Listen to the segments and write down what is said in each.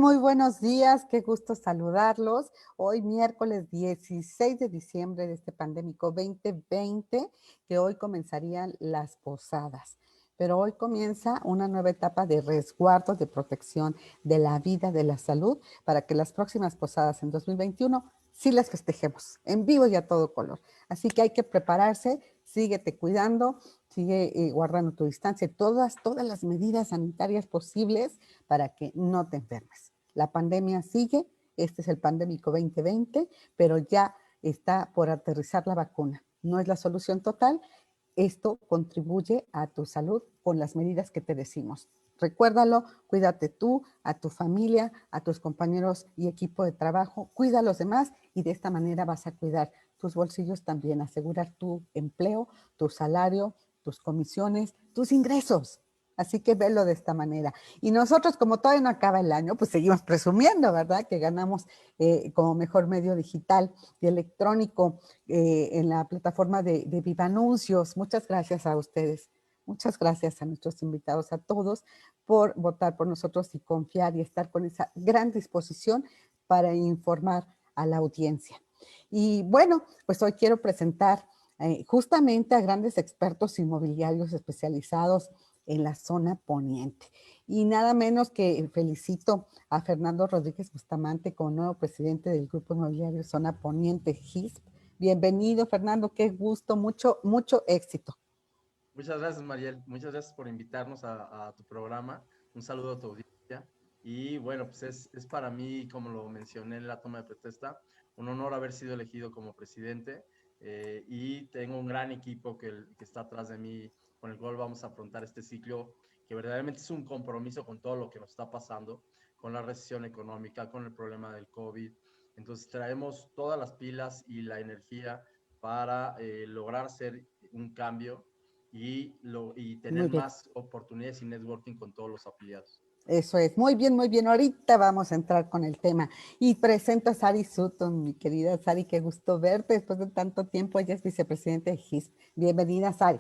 Muy buenos días, qué gusto saludarlos. Hoy miércoles 16 de diciembre de este pandémico 2020, que hoy comenzarían las posadas. Pero hoy comienza una nueva etapa de resguardo, de protección de la vida, de la salud, para que las próximas posadas en 2021 sí las festejemos en vivo y a todo color. Así que hay que prepararse, síguete cuidando, sigue guardando tu distancia, todas las medidas sanitarias posibles para que no te enfermes. La pandemia sigue, este es el pandémico 2020, pero ya está por aterrizar la vacuna. No es la solución total, esto contribuye a tu salud con las medidas que te decimos. Recuérdalo, cuídate tú, a tu familia, a tus compañeros y equipo de trabajo, cuida a los demás y de esta manera vas a cuidar tus bolsillos también, asegurar tu empleo, tu salario, tus comisiones, tus ingresos. Así que velo de esta manera. Y nosotros, como todavía no acaba el año, pues seguimos presumiendo, ¿verdad? Que ganamos como mejor medio digital y electrónico en la plataforma de Viva Anuncios. Muchas gracias a ustedes. Muchas gracias a nuestros invitados, a todos, por votar por nosotros y confiar y estar con esa gran disposición para informar a la audiencia. Y bueno, pues hoy quiero presentar justamente a grandes expertos inmobiliarios especializados en la zona poniente. Y nada menos que felicito a Fernando Rodríguez Bustamante como nuevo presidente del Grupo Inmobiliario Zona Poniente GISP. Bienvenido, Fernando, qué gusto, mucho éxito. Muchas gracias, Mariel. Muchas gracias por invitarnos a tu programa. Un saludo a tu audiencia. Y bueno, pues es para mí, como lo mencioné en la toma de protesta, un honor haber sido elegido como presidente. Y tengo un gran equipo que está atrás de mí, con el cual vamos a afrontar este ciclo, que verdaderamente es un compromiso con todo lo que nos está pasando, con la recesión económica, con el problema del COVID. Entonces traemos todas las pilas y la energía para lograr hacer un cambio y tener Muy bien, más oportunidades y networking con todos los afiliados. eso es. Muy bien, muy bien. Ahorita vamos a entrar con el tema. Y presento a Sari Sutton, mi querida Sari, qué gusto verte después de tanto tiempo. Ella es vicepresidente de GISP. Bienvenida, Sari.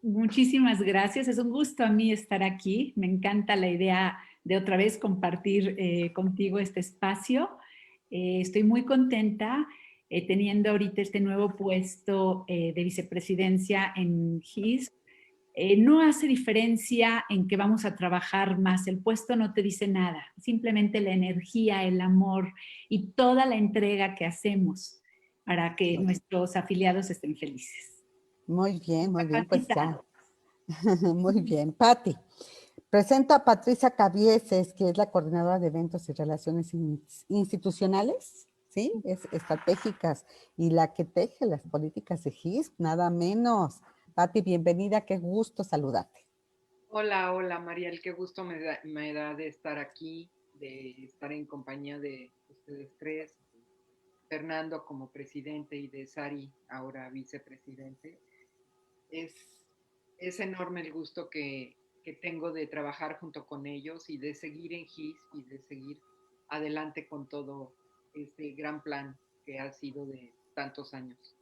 Muchísimas gracias. Es un gusto a mí estar aquí. Me encanta la idea de otra vez compartir contigo este espacio. Estoy muy contenta teniendo ahorita este nuevo puesto de vicepresidencia en GIS. No hace diferencia en que vamos a trabajar más. El puesto no te dice nada. Simplemente la energía, el amor y toda la entrega que hacemos para que nuestros afiliados estén felices. Muy bien, pues ya. Capacitado. Muy bien. Patti, presento a Patricia Cavieses, que es la coordinadora de eventos y relaciones institucionales, ¿sí? Es estratégicas y la que teje las políticas de GISP, nada menos. Patti, bienvenida, qué gusto saludarte. Hola, hola Mariel, qué gusto me da de estar aquí, de estar en compañía de ustedes tres, Fernando como presidente y de Sari ahora vicepresidente. Es, es enorme el gusto que tengo de trabajar junto con ellos y de seguir en GIS y de seguir adelante con todo este gran plan que ha sido de tantos años.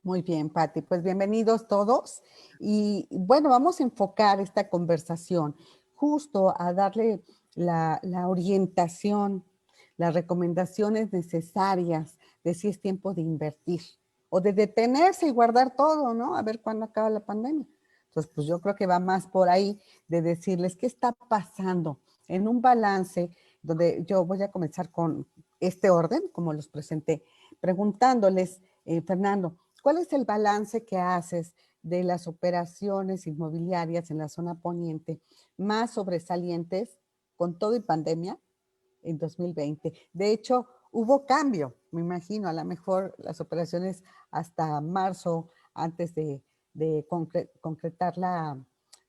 Muy bien, Patti, pues bienvenidos todos. Y bueno, vamos a enfocar esta conversación justo a darle la orientación, las recomendaciones necesarias de si es tiempo de invertir o de detenerse y guardar todo, ¿no? A ver cuándo acaba la pandemia. Entonces, pues yo creo que va más por ahí de decirles qué está pasando en un balance donde yo voy a comenzar con este orden, como los presenté, preguntándoles, Fernando, ¿cuál es el balance que haces de las operaciones inmobiliarias en la zona poniente más sobresalientes con todo y pandemia en 2020? De hecho, hubo cambio, me imagino, a lo mejor las operaciones hasta marzo, antes de concretar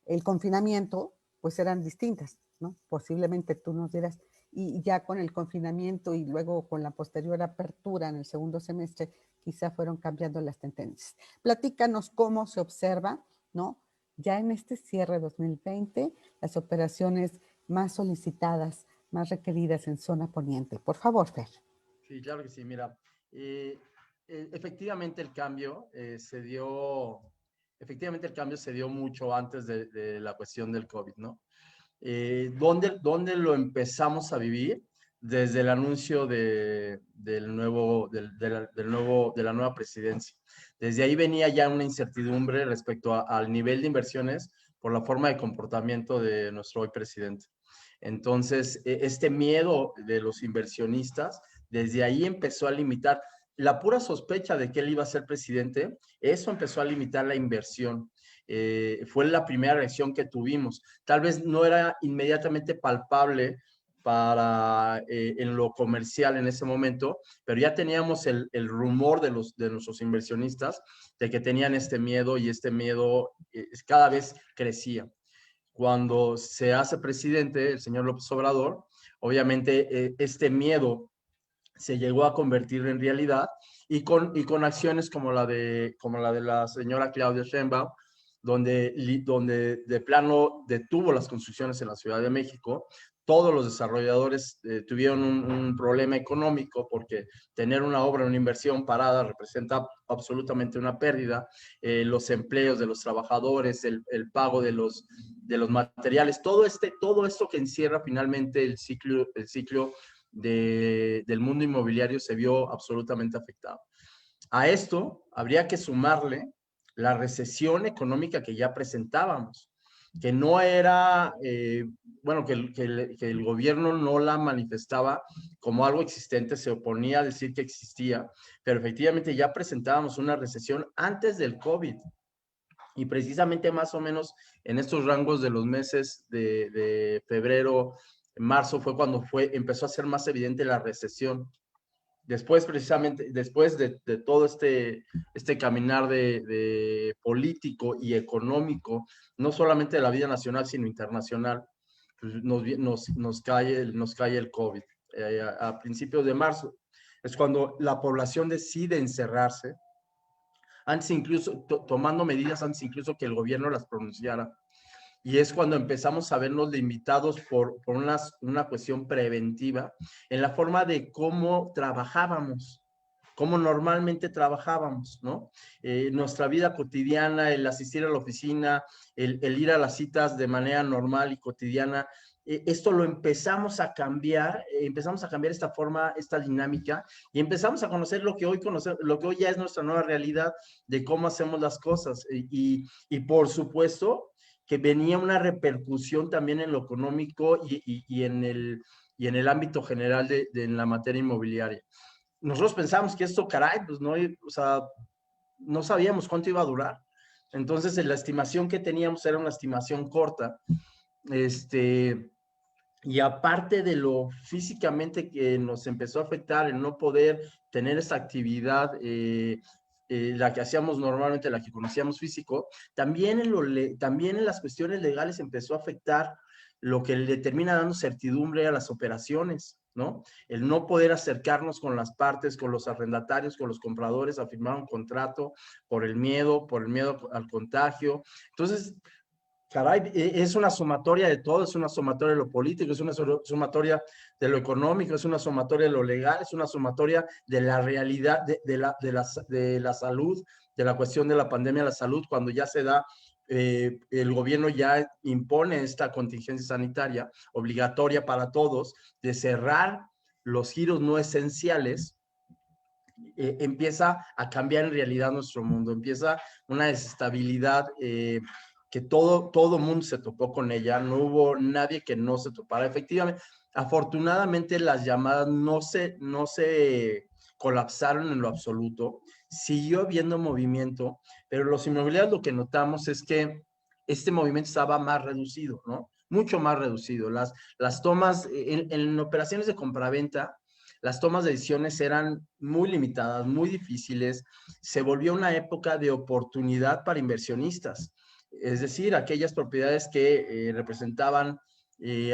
el confinamiento, pues eran distintas, ¿no? Posiblemente tú nos dirás, y ya con el confinamiento y luego con la posterior apertura en el segundo semestre, quizá fueron cambiando las tendencias. Platícanos cómo se observa, ¿no? Ya en este cierre 2020, las operaciones más solicitadas, más requeridas en zona poniente. Por favor, Fer. Sí, claro que sí. Mira, eh, efectivamente el cambio efectivamente el cambio se dio mucho antes de la cuestión del COVID, ¿no? ¿Dónde lo empezamos a vivir? Desde el anuncio de la nueva presidencia. Desde ahí venía ya una incertidumbre respecto al nivel de inversiones por la forma de comportamiento de nuestro hoy presidente. Entonces, este miedo de los inversionistas, desde ahí empezó a limitar la pura sospecha de que él iba a ser presidente, eso empezó a limitar la inversión. Fue la primera reacción que tuvimos. Tal vez no era inmediatamente palpable en lo comercial en ese momento, pero ya teníamos el rumor de nuestros inversionistas de que tenían este miedo y este miedo cada vez crecía. Cuando se hace presidente el señor López Obrador, obviamente este miedo se llegó a convertir en realidad y con acciones como la de la señora Claudia Sheinbaum, donde de plano detuvo las construcciones en la Ciudad de México. Todos los desarrolladores tuvieron un problema económico porque tener una obra, una inversión parada representa absolutamente una pérdida. Los empleos de los trabajadores, el pago de los materiales, todo esto que encierra finalmente el ciclo del mundo inmobiliario se vio absolutamente afectado. A esto habría que sumarle la recesión económica que ya presentábamos, que no era, bueno, que el gobierno no la manifestaba como algo existente, se oponía a decir que existía, pero efectivamente ya presentábamos una recesión antes del COVID. Y precisamente más o menos en estos rangos de los meses de febrero, marzo, fue cuando empezó a ser más evidente la recesión. Después, precisamente, después de todo este caminar de político y económico, no solamente de la vida nacional, sino internacional, pues nos cae el COVID. A principios de marzo es cuando la población decide encerrarse, antes incluso, tomando medidas antes incluso que el gobierno las pronunciara. Y es cuando empezamos a vernos limitados por una cuestión preventiva en la forma de cómo trabajábamos, cómo normalmente trabajábamos, ¿no? Nuestra vida cotidiana, el asistir a la oficina, el ir a las citas de manera normal y cotidiana, esto lo empezamos a cambiar esta forma, esta dinámica, y empezamos a conocer lo que hoy ya es nuestra nueva realidad de cómo hacemos las cosas. Y por supuesto, que venía una repercusión también en lo económico y en el ámbito general de la materia inmobiliaria. Nosotros pensamos que esto, caray, pues no, o sea, no sabíamos cuánto iba a durar. Entonces, la estimación que teníamos era una estimación corta. Y aparte de lo físicamente que nos empezó a afectar, el no poder tener esa actividad, la que hacíamos normalmente, la que conocíamos físico, también en las cuestiones legales empezó a afectar lo que le termina dando certidumbre a las operaciones, ¿no? El no poder acercarnos con las partes, con los arrendatarios, con los compradores a firmar un contrato por el miedo al contagio. Entonces, caray, es una sumatoria de todo, es una sumatoria de lo político, es una sumatoria de lo económico, es una sumatoria de lo legal, es una sumatoria de la realidad de la salud, de la cuestión de la pandemia de la salud, cuando ya se da, el gobierno ya impone esta contingencia sanitaria obligatoria para todos, de cerrar los giros no esenciales. Empieza a cambiar en realidad nuestro mundo, empieza una desestabilidad, que todo mundo se topó con ella, no hubo nadie que no se topara. Efectivamente, afortunadamente las llamadas no se colapsaron en lo absoluto, siguió habiendo movimiento, pero los inmobiliarios lo que notamos es que este movimiento estaba más reducido, ¿no? Mucho más reducido. Las tomas en operaciones de compraventa, las tomas de decisiones eran muy limitadas, muy difíciles. Se volvió una época de oportunidad para inversionistas. Es decir, aquellas propiedades que representaban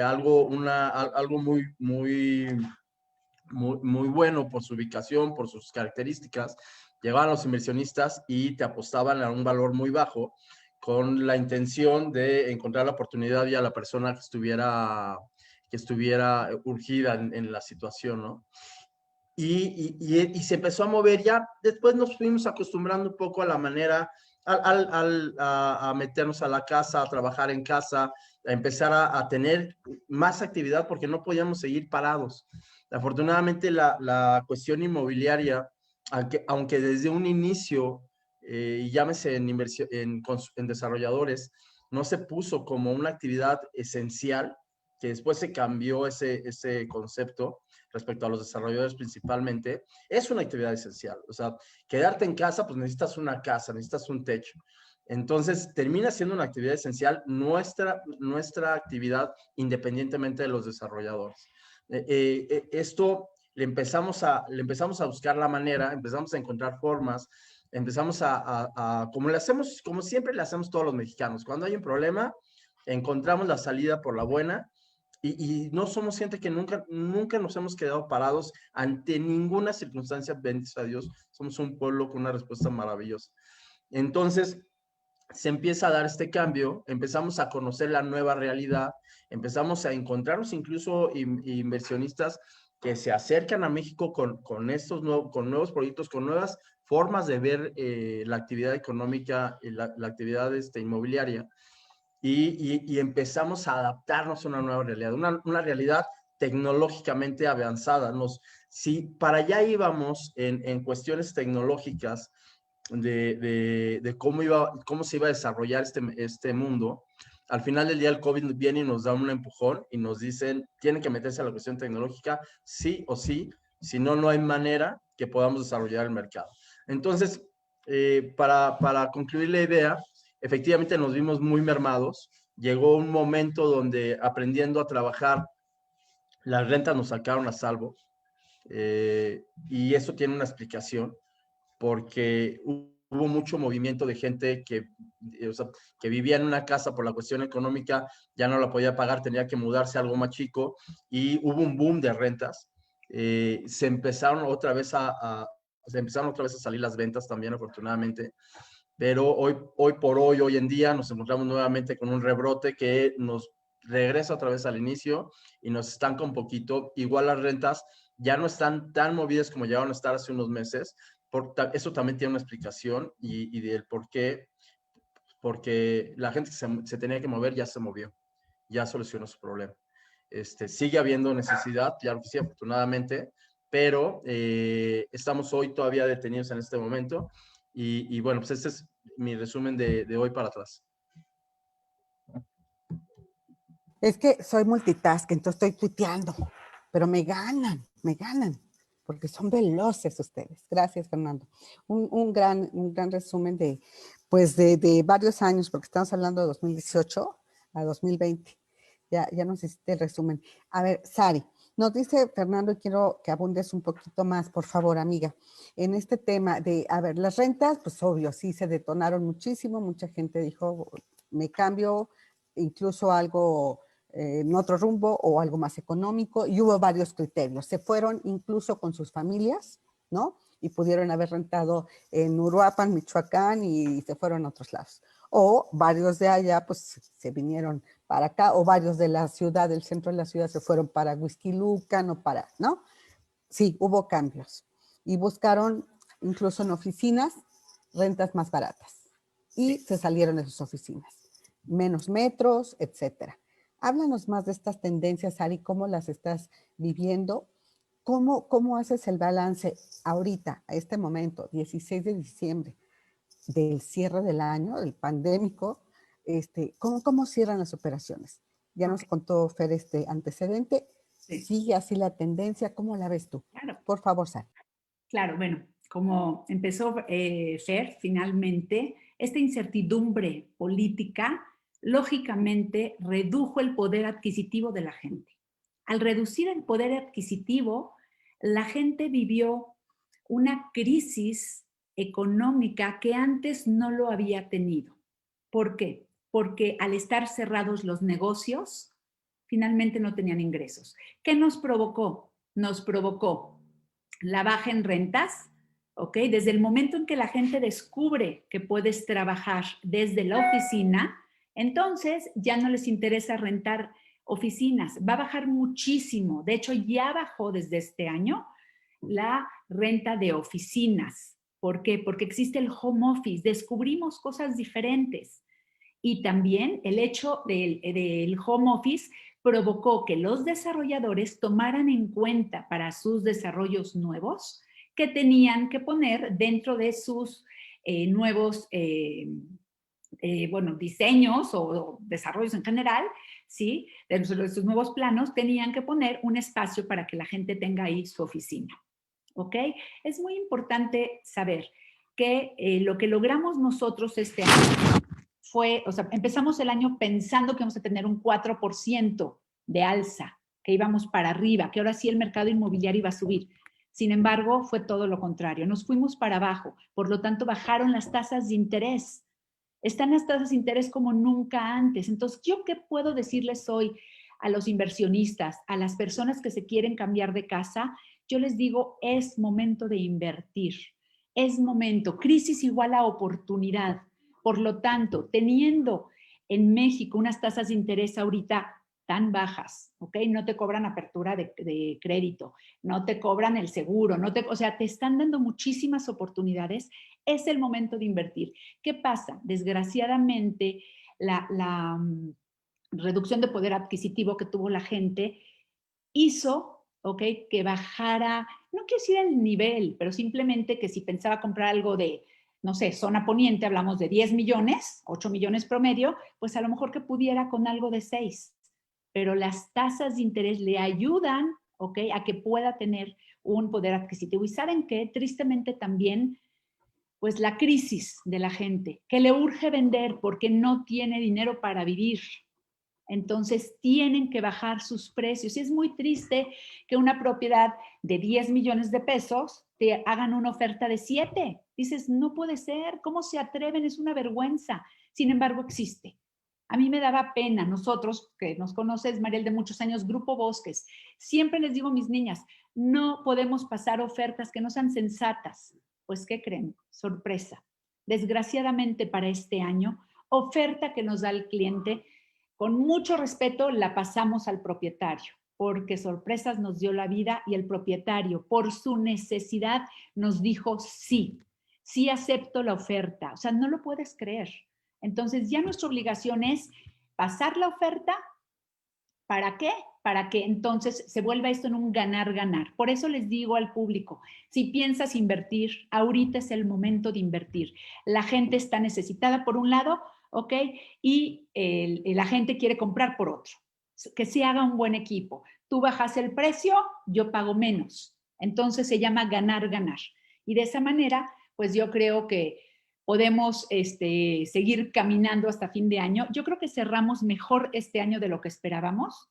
algo muy bueno por su ubicación, por sus características, llegaban los inversionistas y te apostaban a un valor muy bajo con la intención de encontrar la oportunidad y a la persona que estuviera urgida en la situación, ¿no? Y se empezó a mover ya. Después nos fuimos acostumbrando un poco a la manera, a meternos a la casa, a trabajar en casa. a empezar a tener más actividad porque no podíamos seguir parados. Afortunadamente la cuestión inmobiliaria, aunque desde un inicio, llámese en desarrolladores, no se puso como una actividad esencial, que después se cambió ese concepto respecto a los desarrolladores principalmente, es una actividad esencial. O sea, quedarte en casa, pues necesitas una casa, necesitas un techo. Entonces, termina siendo una actividad esencial nuestra actividad independientemente de los desarrolladores. Esto le empezamos a buscar la manera, empezamos a encontrar formas, empezamos como siempre le hacemos todos los mexicanos. Cuando hay un problema, encontramos la salida por la buena y no somos gente que nunca nos hemos quedado parados ante ninguna circunstancia, bendito a Dios. Somos un pueblo con una respuesta maravillosa. Entonces, se empieza a dar este cambio, empezamos a conocer la nueva realidad, empezamos a encontrarnos incluso inversionistas que se acercan a México con nuevos proyectos, con nuevas formas de ver la actividad económica, la actividad inmobiliaria, y empezamos a adaptarnos a una nueva realidad, una realidad tecnológicamente avanzada. Si para allá íbamos en cuestiones tecnológicas, de cómo se iba a desarrollar este mundo, al final del día el COVID viene y nos da un empujón y nos dicen, tienen que meterse a la cuestión tecnológica, sí o sí, si no, no hay manera que podamos desarrollar el mercado. Entonces, para concluir la idea, efectivamente nos vimos muy mermados, llegó un momento donde aprendiendo a trabajar, las rentas nos sacaron a salvo, y eso tiene una explicación, porque hubo mucho movimiento de gente que vivía en una casa por la cuestión económica, ya no la podía pagar, tenía que mudarse a algo más chico, y hubo un boom de rentas. Se empezaron otra vez a salir las ventas también, afortunadamente, pero hoy en día nos encontramos nuevamente con un rebrote que nos regresa otra vez al inicio y nos estanca un poquito. Igual las rentas ya no están tan movidas como llegaron a estar hace unos meses. Eso también tiene una explicación y del por qué, porque la gente que se tenía que mover ya se movió, ya solucionó su problema. Sigue habiendo necesidad, claro que sí, afortunadamente, pero estamos hoy todavía detenidos en este momento y bueno, pues este es mi resumen de hoy para atrás. Es que soy multitask, entonces estoy tuiteando, pero me ganan, porque son veloces ustedes. Gracias, Fernando. Un gran resumen de varios años, porque estamos hablando de 2018 a 2020. Ya nos hiciste el resumen. A ver, Sari, nos dice Fernando, y quiero que abundes un poquito más, por favor, amiga, en este tema de, a ver, las rentas, pues obvio, sí se detonaron muchísimo, mucha gente dijo, me cambio, incluso algo en otro rumbo o algo más económico, y hubo varios criterios. Se fueron incluso con sus familias, ¿no? Y pudieron haber rentado en Uruapan, Michoacán, y se fueron a otros lados. O varios de allá, pues se vinieron para acá, o varios de la ciudad, del centro de la ciudad, se fueron para Huixquilucan o para, ¿no? Sí, hubo cambios. Y buscaron, incluso en oficinas, rentas más baratas. Y se salieron de sus oficinas. Menos metros, etcétera. Háblanos más de estas tendencias, Ari, cómo las estás viviendo, cómo haces el balance ahorita, a este momento, 16 de diciembre, del cierre del año, del pandémico, ¿cómo cierran las operaciones? Ya nos contó Fer este antecedente, sí. ¿Sigue así la tendencia? ¿Cómo la ves tú? Claro. Por favor, Sara. Claro, bueno, como empezó Fer, finalmente, esta incertidumbre política lógicamente redujo el poder adquisitivo de la gente. Al reducir el poder adquisitivo, la gente vivió una crisis económica que antes no lo había tenido. ¿Por qué? Porque al estar cerrados los negocios, finalmente no tenían ingresos. ¿Qué nos provocó? Nos provocó la baja en rentas, ¿ok? Desde el momento en que la gente descubre que puedes trabajar desde la oficina, entonces ya no les interesa rentar oficinas. Va a bajar muchísimo. De hecho, ya bajó desde este año la renta de oficinas. ¿Por qué? Porque existe el home office. Descubrimos cosas diferentes. Y también el hecho del home office provocó que los desarrolladores tomaran en cuenta para sus desarrollos nuevos que tenían que poner dentro de sus nuevos diseños o desarrollos en general, ¿sí? Dentro de sus nuevos planos tenían que poner un espacio para que la gente tenga ahí su oficina, ¿ok? Es muy importante saber que lo que logramos nosotros este año fue, o sea, empezamos el año pensando que íbamos a tener un 4% de alza, que íbamos para arriba, que ahora sí el mercado inmobiliario iba a subir. Sin embargo, fue todo lo contrario. Nos fuimos para abajo. Por lo tanto, bajaron las tasas de interés. Están las tasas de interés como nunca antes. Entonces, ¿yo qué puedo decirles hoy a los inversionistas, a las personas que se quieren cambiar de casa? Yo les digo, es momento de invertir. Es momento. Crisis igual a oportunidad. Por lo tanto, teniendo en México unas tasas de interés ahorita tan bajas, ¿ok? No te cobran apertura de crédito, no te cobran el seguro, o sea, te están dando muchísimas oportunidades. Es el momento de invertir. ¿Qué pasa? Desgraciadamente, la reducción de poder adquisitivo que tuvo la gente hizo, ¿ok?, que bajara, no quiero decir el nivel, pero simplemente que si pensaba comprar algo de, no sé, zona poniente, hablamos de 10 millones, 8 millones promedio, pues a lo mejor que pudiera con algo de 6. Pero las tasas de interés le ayudan, ¿ok?, a que pueda tener un poder adquisitivo. Y ¿saben qué? Tristemente también, pues la crisis de la gente, que le urge vender porque no tiene dinero para vivir. Entonces tienen que bajar sus precios. Y es muy triste que una propiedad de 10 millones de pesos te hagan una oferta de 7. Dices, no puede ser, ¿cómo se atreven? Es una vergüenza. Sin embargo, existe. A mí me daba pena, nosotros, que nos conoces, Mariel, de muchos años, Grupo Bosques, siempre les digo a mis niñas, no podemos pasar ofertas que no sean sensatas. Pues, ¿qué creen? Sorpresa. Desgraciadamente para este año, oferta que nos da el cliente, con mucho respeto la pasamos al propietario, porque sorpresas nos dio la vida y el propietario, por su necesidad, nos dijo sí, sí acepto la oferta. O sea, no lo puedes creer. Entonces ya nuestra obligación es pasar la oferta. ¿Para qué? Para que entonces se vuelva esto en un ganar-ganar. Por eso les digo al público, si piensas invertir, ahorita es el momento de invertir. La gente está necesitada por un lado, ¿ok? Y la gente quiere comprar por otro. Que se haga un buen equipo. Tú bajas el precio, yo pago menos. Entonces se llama ganar-ganar. Y de esa manera, pues yo creo que podemos seguir caminando hasta fin de año. Yo creo que cerramos mejor este año de lo que esperábamos,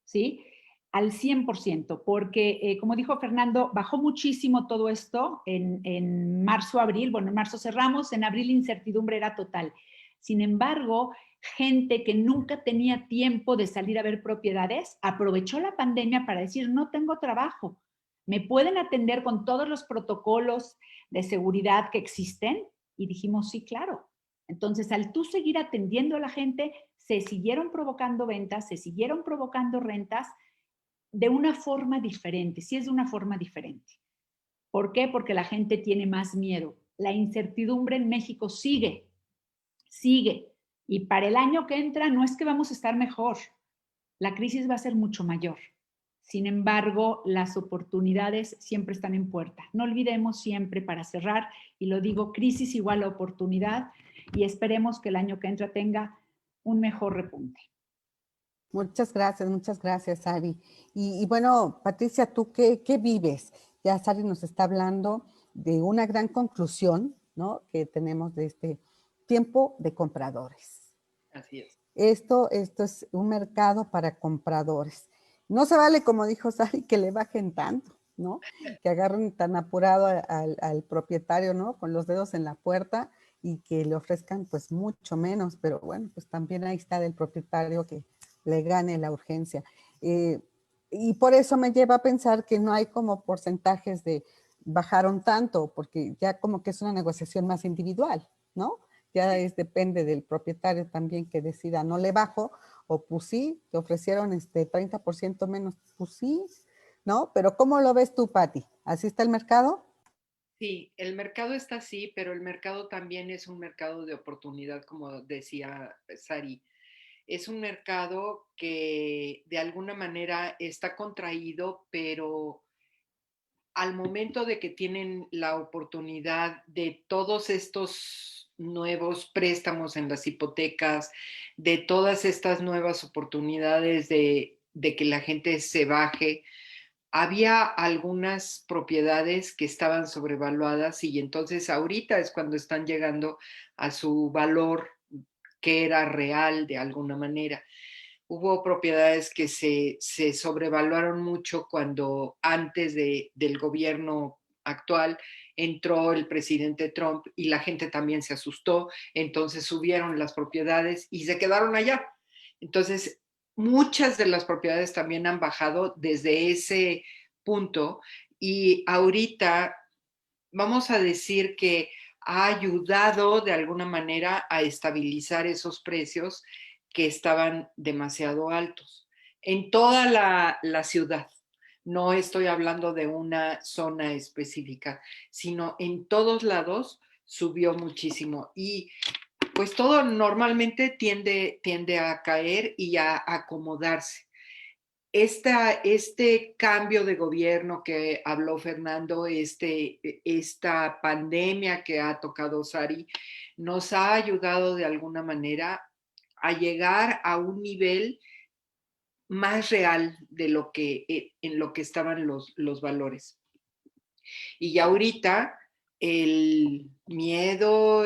¿sí? Al 100%, porque como dijo Fernando, bajó muchísimo todo esto en marzo, abril. Bueno, en marzo cerramos, en abril incertidumbre era total. Sin embargo, gente que nunca tenía tiempo de salir a ver propiedades, aprovechó la pandemia para decir, no tengo trabajo, ¿me pueden atender con todos los protocolos de seguridad que existen? Y dijimos, sí, claro. Entonces, al tú seguir atendiendo a la gente, se siguieron provocando ventas, se siguieron provocando rentas de una forma diferente, sí es de una forma diferente. ¿Por qué? Porque la gente tiene más miedo. La incertidumbre en México sigue. Y para el año que entra no es que vamos a estar mejor. La crisis va a ser mucho mayor. Sin embargo, las oportunidades siempre están en puerta. No olvidemos siempre, para cerrar, y lo digo, crisis igual a oportunidad, y esperemos que el año que entra tenga un mejor repunte. Muchas gracias, Sari. Y bueno, Patricia, ¿tú qué vives? Ya Sari nos está hablando de una gran conclusión, ¿no?, que tenemos de este tiempo de compradores. Así es. Esto es un mercado para compradores. No se vale, como dijo Sari, que le bajen tanto, ¿no? Que agarren tan apurado al propietario, ¿no?, con los dedos en la puerta, y que le ofrezcan pues mucho menos. Pero bueno, pues también ahí está del propietario que le gane la urgencia. Y por eso me lleva a pensar que no hay como porcentajes de bajaron tanto, porque ya como que es una negociación más individual, ¿no? Ya depende del propietario también que decida, no le bajo, o pues sí, te ofrecieron 30% menos, pues sí, ¿no? Pero ¿cómo lo ves tú, Pati? ¿Así está el mercado? Sí, el mercado está así, pero el mercado también es un mercado de oportunidad, como decía Sari. Es un mercado que de alguna manera está contraído, pero al momento de que tienen la oportunidad de todos estos nuevos préstamos en las hipotecas, de todas estas nuevas oportunidades de que la gente se baje, había algunas propiedades que estaban sobrevaluadas y entonces ahorita es cuando están llegando a su valor que era real de alguna manera. Hubo propiedades que se sobrevaluaron mucho cuando antes del gobierno actual entró el presidente Trump y la gente también se asustó, entonces subieron las propiedades y se quedaron allá. Entonces, muchas de las propiedades también han bajado desde ese punto y ahorita vamos a decir que ha ayudado de alguna manera a estabilizar esos precios que estaban demasiado altos en toda la ciudad. No estoy hablando de una zona específica, sino en todos lados subió muchísimo y pues todo normalmente tiende a caer y a acomodarse. Este cambio de gobierno que habló Fernando, esta pandemia que ha tocado Sari, nos ha ayudado de alguna manera a llegar a un nivel más real de lo que, en lo que estaban los valores. Y ya ahorita el miedo,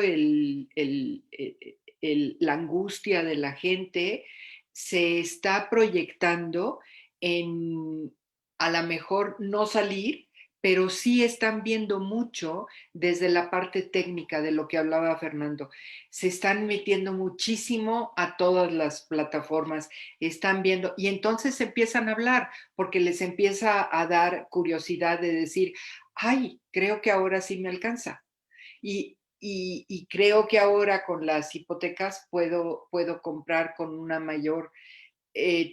la angustia de la gente se está proyectando en a lo mejor no salir, pero sí están viendo mucho desde la parte técnica de lo que hablaba Fernando. Se están metiendo muchísimo a todas las plataformas, están viendo y entonces empiezan a hablar porque les empieza a dar curiosidad de decir, ay, creo que ahora sí me alcanza. Y creo que ahora con las hipotecas puedo comprar con una mayor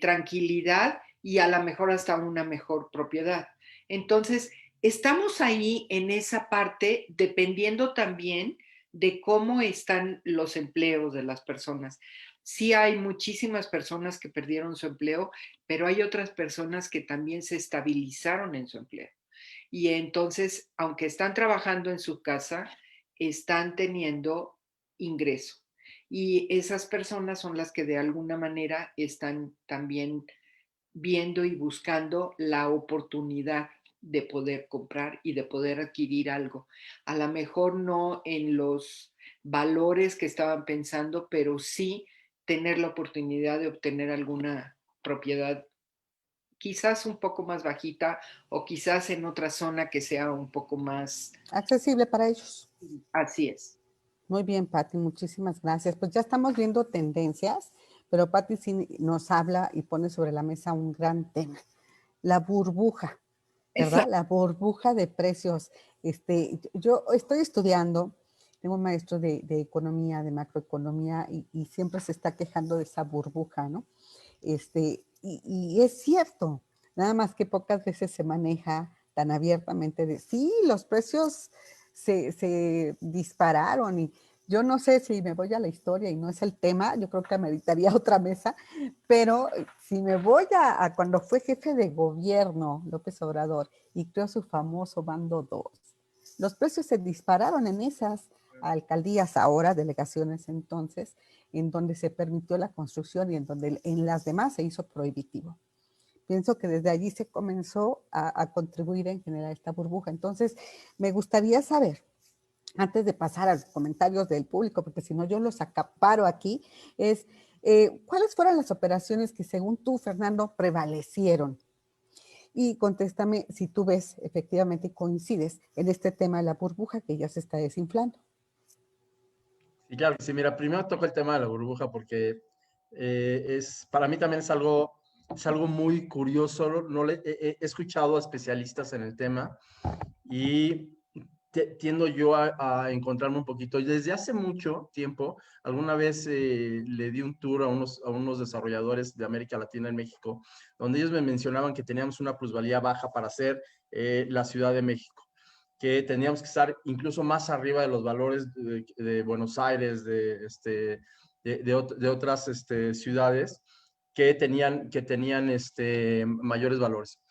tranquilidad y a lo mejor hasta una mejor propiedad. Entonces, estamos ahí en esa parte dependiendo también de cómo están los empleos de las personas. Sí hay muchísimas personas que perdieron su empleo, pero hay otras personas que también se estabilizaron en su empleo. Y entonces, aunque están trabajando en su casa, están teniendo ingreso. Y esas personas son las que de alguna manera están también viendo y buscando la oportunidad de poder comprar y de poder adquirir algo. A lo mejor no en los valores que estaban pensando, pero sí tener la oportunidad de obtener alguna propiedad quizás un poco más bajita o quizás en otra zona que sea un poco más. Accesible para ellos. Así es. Muy bien, Patti, muchísimas gracias. Pues ya estamos viendo tendencias, pero Patti sí nos habla y pone sobre la mesa un gran tema, la burbuja, ¿verdad? Exacto. La burbuja de precios. Yo estoy estudiando, tengo un maestro de economía, de macroeconomía, y siempre se está quejando de esa burbuja, ¿no? Y es cierto, nada más que pocas veces se maneja tan abiertamente de, sí, los precios se dispararon y yo no sé si me voy a la historia y no es el tema, yo creo que ameritaría otra mesa, pero si me voy a cuando fue jefe de gobierno López Obrador y creó su famoso bando 2, los precios se dispararon en esas alcaldías ahora, delegaciones entonces, en donde se permitió la construcción y en donde en las demás se hizo prohibitivo. Pienso que desde allí se comenzó a contribuir en generar esta burbuja. Entonces, me gustaría saber, antes de pasar a los comentarios del público, porque si no yo los acaparo aquí, es ¿cuáles fueron las operaciones que según tú, Fernando, prevalecieron? Y contéstame si tú ves efectivamente coincides en este tema de la burbuja que ya se está desinflando. Y claro, sí, mira, primero toco el tema de la burbuja porque para mí también es algo muy curioso. No he escuchado a especialistas en el tema y tiendo yo a encontrarme un poquito. Desde hace mucho tiempo, alguna vez le di un tour a unos desarrolladores de América Latina en México, donde ellos me mencionaban que teníamos una plusvalía baja para hacer la Ciudad de México. que teníamos que estar incluso más arriba de los valores de Buenos Aires, de otras ciudades que tenían mayores valores.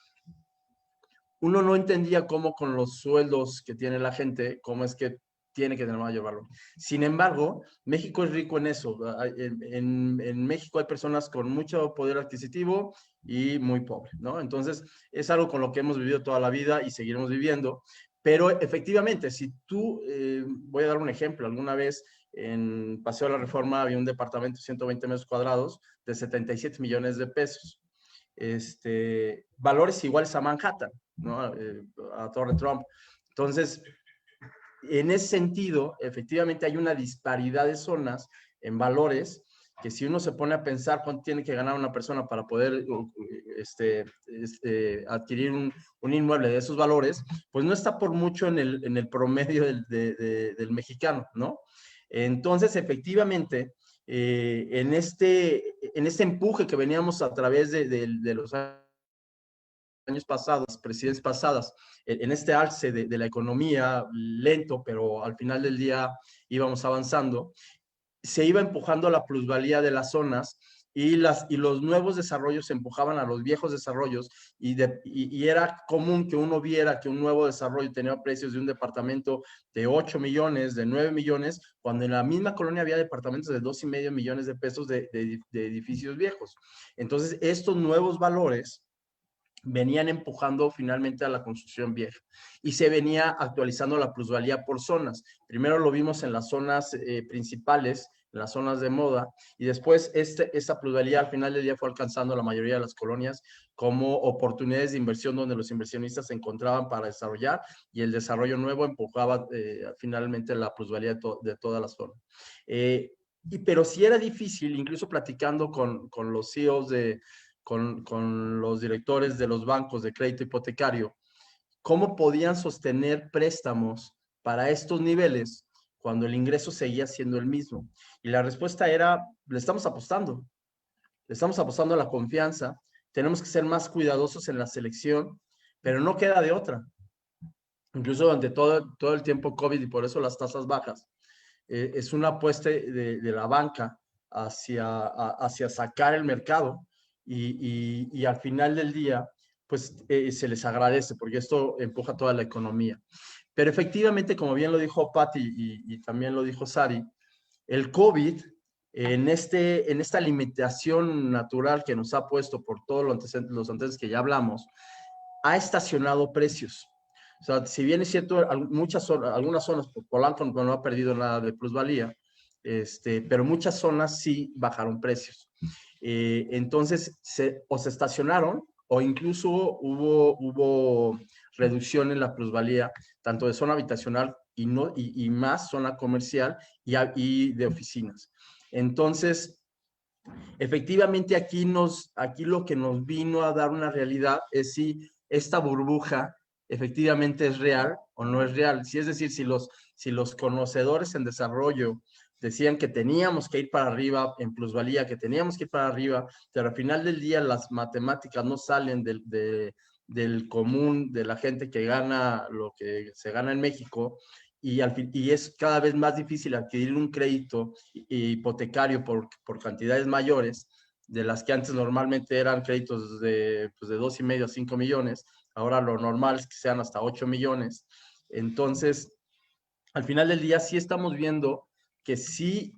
Uno no entendía cómo con los sueldos que tiene la gente, cómo es que tiene que tener mayor valor. Sin embargo, México es rico en eso. En México hay personas con mucho poder adquisitivo y muy pobre, ¿no? Entonces, es algo con lo que hemos vivido toda la vida y seguiremos viviendo. Pero efectivamente, si tú, voy a dar un ejemplo, alguna vez en Paseo de la Reforma había un departamento de 120 metros cuadrados de 77 millones de pesos. Valores iguales a Manhattan, ¿no? A Torre Trump. Entonces, en ese sentido, efectivamente hay una disparidad de zonas en valores que si uno se pone a pensar cuánto tiene que ganar una persona para poder adquirir un inmueble de esos valores, pues no está por mucho en el promedio del mexicano, ¿no? Entonces, efectivamente, en este empuje que veníamos a través de los años pasados, presidencias pasadas, en este alce de la economía lento, pero al final del día íbamos avanzando, se iba empujando la plusvalía de las zonas y los nuevos desarrollos empujaban a los viejos desarrollos y era común que uno viera que un nuevo desarrollo tenía precios de un departamento de 8 millones, de 9 millones, cuando en la misma colonia había departamentos de 2,5 millones de pesos de edificios viejos. Entonces, estos nuevos valores venían empujando finalmente a la construcción vieja y se venía actualizando la plusvalía por zonas. Primero lo vimos en las zonas principales, en las zonas de moda, y después esta plusvalía al final del día fue alcanzando la mayoría de las colonias como oportunidades de inversión donde los inversionistas se encontraban para desarrollar y el desarrollo nuevo empujaba finalmente la plusvalía de toda la zona. Pero sí era difícil, incluso platicando con los CEOs con los directores de los bancos de crédito hipotecario, cómo podían sostener préstamos para estos niveles cuando el ingreso seguía siendo el mismo. Y la respuesta era, le estamos apostando a la confianza, tenemos que ser más cuidadosos en la selección, pero no queda de otra. Incluso durante todo el tiempo COVID y por eso las tasas bajas, es una apuesta de la banca hacia sacar el mercado y al final del día, pues se les agradece porque esto empuja toda la economía. Pero efectivamente, como bien lo dijo Patti y también lo dijo Sari, el COVID, en esta limitación natural que nos ha puesto por todos los antecedentes que ya hablamos, ha estacionado precios. O sea, si bien es cierto, algunas zonas, Polanco no ha perdido nada de plusvalía, pero muchas zonas sí bajaron precios. Entonces, o se estacionaron o incluso hubo reducción en la plusvalía, tanto de zona habitacional y más zona comercial y de oficinas. Entonces, efectivamente aquí lo que nos vino a dar una realidad es si esta burbuja efectivamente es real o no es real. Es decir, si los conocedores en desarrollo decían que teníamos que ir para arriba en plusvalía, que teníamos que ir para arriba, pero al final del día las matemáticas no salen del común de la gente que gana lo que se gana en México, y es cada vez más difícil adquirir un crédito hipotecario por cantidades mayores, de las que antes normalmente eran créditos de 2,5 a 5 millones, ahora lo normal es que sean hasta 8 millones. Entonces, al final del día sí estamos viendo que sí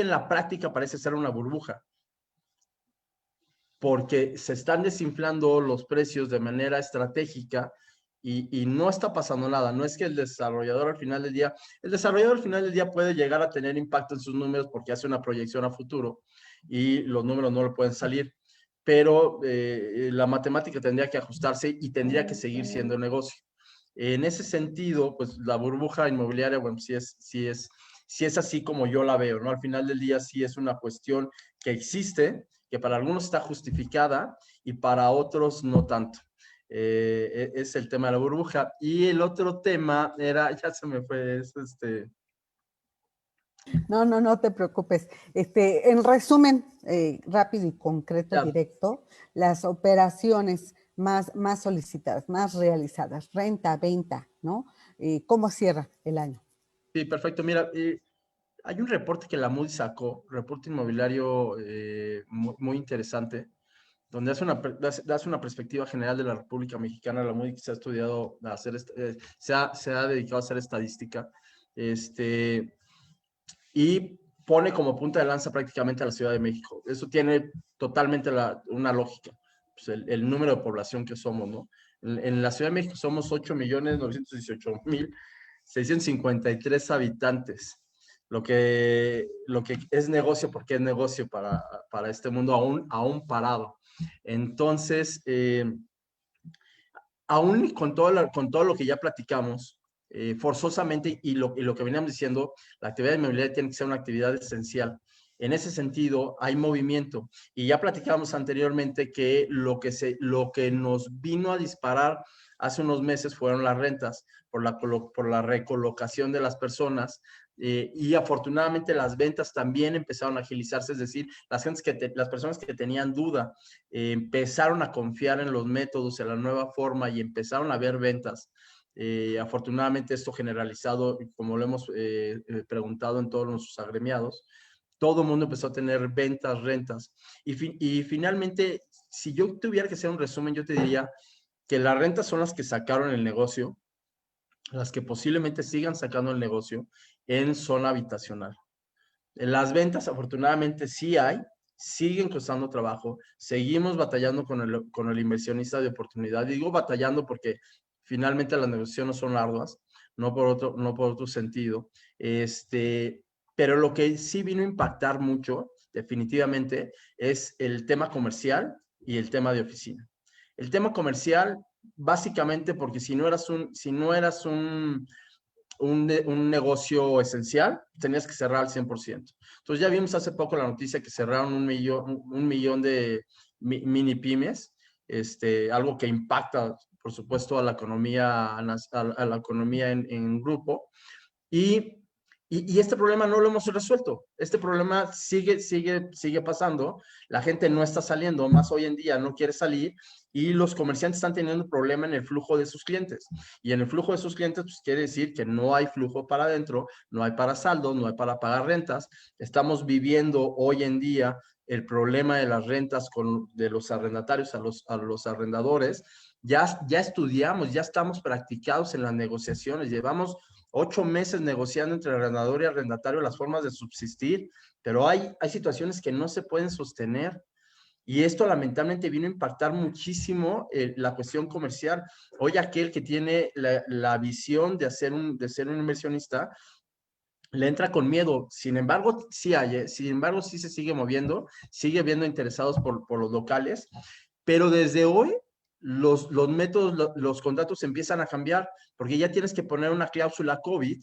en la práctica parece ser una burbuja, porque se están desinflando los precios de manera estratégica y no está pasando nada. No es que el desarrollador al final del día puede llegar a tener impacto en sus números porque hace una proyección a futuro y los números no le pueden salir, pero la matemática tendría que ajustarse y tendría que seguir siendo negocio. En ese sentido, pues la burbuja inmobiliaria, bueno, sí es así como yo la veo, ¿no? Al final del día sí es una cuestión que existe, que para algunos está justificada y para otros no tanto. Es el tema de la burbuja. Y el otro tema era, ya se me fue, No te preocupes. En resumen, rápido y concreto, ya. directo, las operaciones más solicitadas, más realizadas? Renta, venta, ¿no? ¿Cómo cierra el año? Sí, perfecto. Mira, hay un reporte que la Moody sacó, reporte inmobiliario muy interesante, donde hace una perspectiva general de la República Mexicana. La Moody se ha estudiado, se ha dedicado a hacer estadística, y pone como punta de lanza prácticamente a la Ciudad de México. Eso tiene totalmente una lógica, pues el número de población que somos, ¿no? En la Ciudad de México somos 8.918.653 habitantes, lo que es negocio, porque es negocio para este mundo aún parado. Entonces, aún con todo lo que ya platicamos, forzosamente, y lo que veníamos diciendo, la actividad inmobiliaria tiene que ser una actividad esencial. En ese sentido, hay movimiento. Y ya platicamos anteriormente que lo que nos vino a disparar hace unos meses fueron las rentas por la recolocación de las personas. Y afortunadamente las ventas también empezaron a agilizarse, es decir, las personas que tenían duda empezaron a confiar en los métodos, en la nueva forma, y empezaron a ver ventas. Afortunadamente esto generalizado, como lo hemos preguntado en todos nuestros agremiados, todo el mundo empezó a tener ventas, rentas. Y finalmente, si yo tuviera que hacer un resumen, yo te diría que las rentas son las que sacaron el negocio, las que posiblemente sigan sacando el negocio en zona habitacional. Las ventas, afortunadamente, sí hay, siguen costando trabajo, seguimos batallando con el inversionista de oportunidad. Digo batallando porque finalmente las negociaciones son arduas, no por otro sentido. Pero lo que sí vino a impactar mucho, definitivamente, es el tema comercial y el tema de oficina. El tema comercial, básicamente, porque si no eras un negocio esencial, tenías que cerrar al 100%. Entonces ya vimos hace poco la noticia que cerraron un millón de mini pymes, algo que impacta, por supuesto, a la economía, a la economía en grupo. Y este problema no lo hemos resuelto. Este problema sigue pasando. La gente no está saliendo, más hoy en día no quiere salir, y los comerciantes están teniendo un problema en el flujo de sus clientes. Y en el flujo de sus clientes, pues quiere decir que no hay flujo para adentro, no hay para saldos, no hay para pagar rentas. Estamos viviendo hoy en día el problema de las rentas de los arrendatarios a los arrendadores. Ya estudiamos, ya estamos practicados en las negociaciones, llevamos 8 meses negociando entre arrendador y arrendatario las formas de subsistir, pero hay situaciones que no se pueden sostener. Y esto lamentablemente vino a impactar muchísimo la cuestión comercial. Hoy aquel que tiene la visión de ser un inversionista, le entra con miedo. Sin embargo, sí hay, sin embargo, sí se sigue moviendo, sigue viendo interesados por los locales, pero desde hoy los métodos, los contratos empiezan a cambiar, porque ya tienes que poner una cláusula COVID,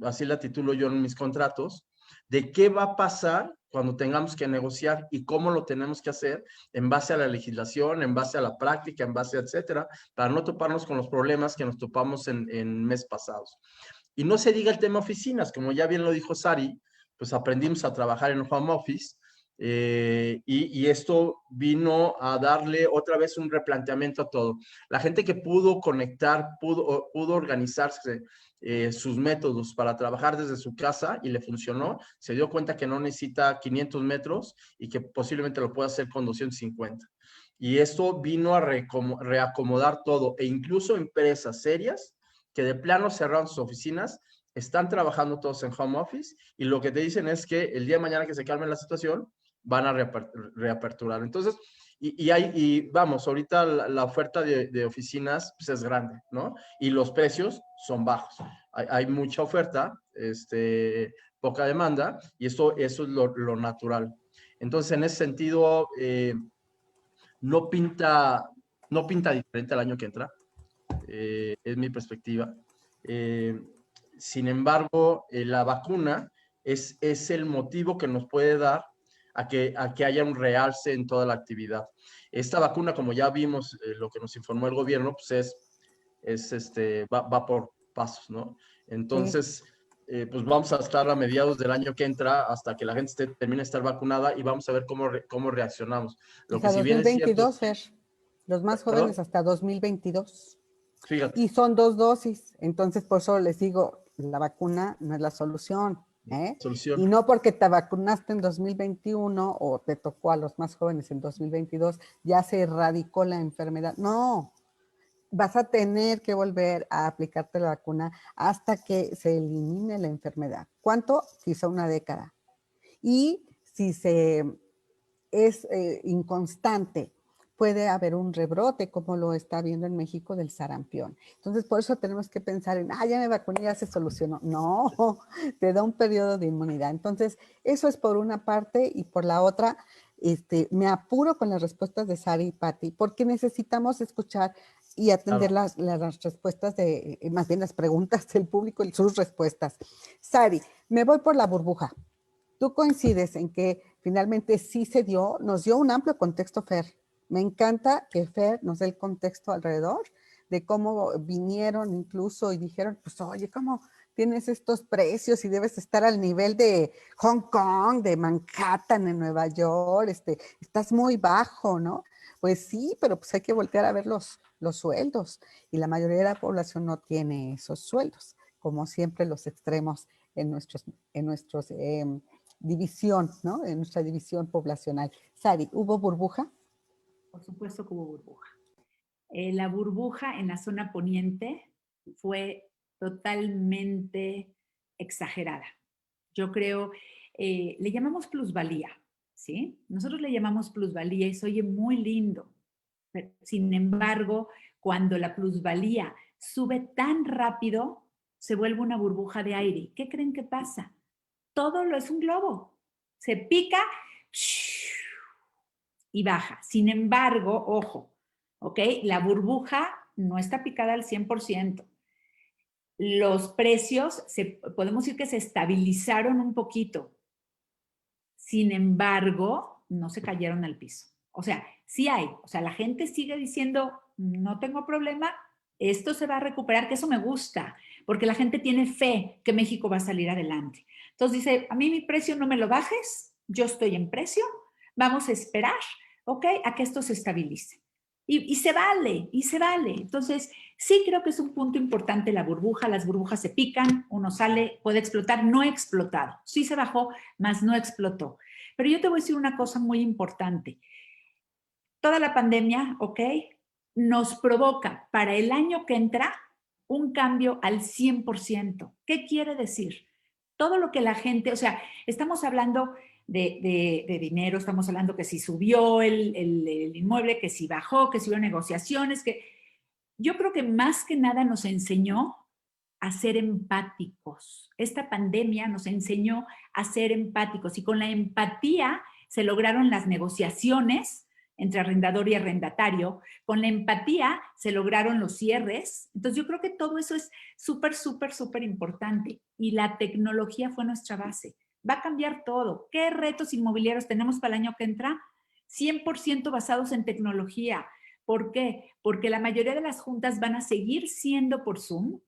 así la titulo yo en mis contratos, de qué va a pasar cuando tengamos que negociar y cómo lo tenemos que hacer en base a la legislación, en base a la práctica, en base a etcétera, para no toparnos con los problemas que nos topamos en mes pasados. Y no se diga el tema oficinas, como ya bien lo dijo Sari, pues aprendimos a trabajar en home office, y esto vino a darle otra vez un replanteamiento a todo. La gente que pudo conectar, pudo organizarse sus métodos para trabajar desde su casa y le funcionó, se dio cuenta que no necesita 500 metros y que posiblemente lo puede hacer con 250. Y esto vino a reacomodar todo, e incluso empresas serias que de plano cerraron sus oficinas, están trabajando todos en home office, y lo que te dicen es que el día de mañana que se calme la situación, van a reaperturar. Entonces, vamos, ahorita la oferta de oficinas pues, es grande, ¿no? Y los precios son bajos. Hay mucha oferta, poca demanda, y eso es lo natural. Entonces, en ese sentido, no pinta diferente al año que entra. Es mi perspectiva. Sin embargo, la vacuna es el motivo que nos puede dar a que haya un realce en toda la actividad. Esta vacuna, como ya vimos, lo que nos informó el gobierno, pues va por pasos, ¿no? Entonces, pues vamos a estar a mediados del año que entra hasta que la gente termine de estar vacunada, y vamos a ver cómo reaccionamos. Lo que Hasta si bien es cierto, 2022, Fer. Los más ¿Perdón? jóvenes hasta 2022. Fíjate. Y son 2 dosis. Entonces, por eso les digo, la vacuna no es la solución. Solución. Y no porque te vacunaste en 2021 o te tocó a los más jóvenes en 2022, ya se erradicó la enfermedad. No, vas a tener que volver a aplicarte la vacuna hasta que se elimine la enfermedad. ¿Cuánto? Quizá una década. Y si se es inconstante, puede haber un rebrote, como lo está viendo en México del sarampión. Entonces, por eso tenemos que pensar en, ya me vacuné, ya se solucionó. No, te da un periodo de inmunidad. Entonces, eso es por una parte, y por la otra, me apuro con las respuestas de Sari y Patti, porque necesitamos escuchar y atender Claro. las respuestas más bien las preguntas del público y sus respuestas. Sari, me voy por la burbuja. ¿Tú coincides en que finalmente sí se dio, nos dio un amplio contexto Fer? Me encanta que Fer nos dé el contexto alrededor de cómo vinieron incluso y dijeron, pues oye, ¿cómo tienes estos precios y debes estar al nivel de Hong Kong, de Manhattan en Nueva York, estás muy bajo, ¿no? Pues sí, pero pues hay que voltear a ver los sueldos y la mayoría de la población no tiene esos sueldos, como siempre los extremos en nuestros división, ¿no? En nuestra división poblacional. Sari, ¿hubo burbuja? Por supuesto que hubo burbuja. La burbuja en la zona poniente fue totalmente exagerada. Yo creo, le llamamos plusvalía, ¿sí? Nosotros le llamamos plusvalía y se oye muy lindo. Pero, sin embargo, cuando la plusvalía sube tan rápido, se vuelve una burbuja de aire. ¿Qué creen que pasa? Todo lo es un globo. Se pica y baja. Sin embargo, ojo, ¿ok? La burbuja no está picada al 100%. Los precios, podemos decir que se estabilizaron un poquito. Sin embargo, no se cayeron al piso. O sea, sí hay. O sea, la gente sigue diciendo, no tengo problema, esto se va a recuperar, que eso me gusta, porque la gente tiene fe que México va a salir adelante. Entonces dice, a mí mi precio no me lo bajes, yo estoy en precio, vamos a esperar, ¿ok? A que esto se estabilice. Y se vale, y se vale. Entonces, sí creo que es un punto importante la burbuja, las burbujas se pican, uno sale, puede explotar, no ha explotado, sí se bajó, mas no explotó. Pero yo te voy a decir una cosa muy importante. Toda la pandemia, ¿ok? Nos provoca para el año que entra un cambio al 100%. ¿Qué quiere decir? Todo lo que la gente, o sea, estamos hablando de dinero, estamos hablando que si subió el inmueble, que si bajó, que si hubo negociaciones, que yo creo que más que nada nos enseñó a ser empáticos. Esta pandemia nos enseñó a ser empáticos y con la empatía se lograron las negociaciones entre arrendador y arrendatario. Con la empatía se lograron los cierres. Entonces yo creo que todo eso es súper, súper, súper importante y la tecnología fue nuestra base. Va a cambiar todo. ¿Qué retos inmobiliarios tenemos para el año que entra? 100% basados en tecnología. ¿Por qué? Porque la mayoría de las juntas van a seguir siendo por Zoom,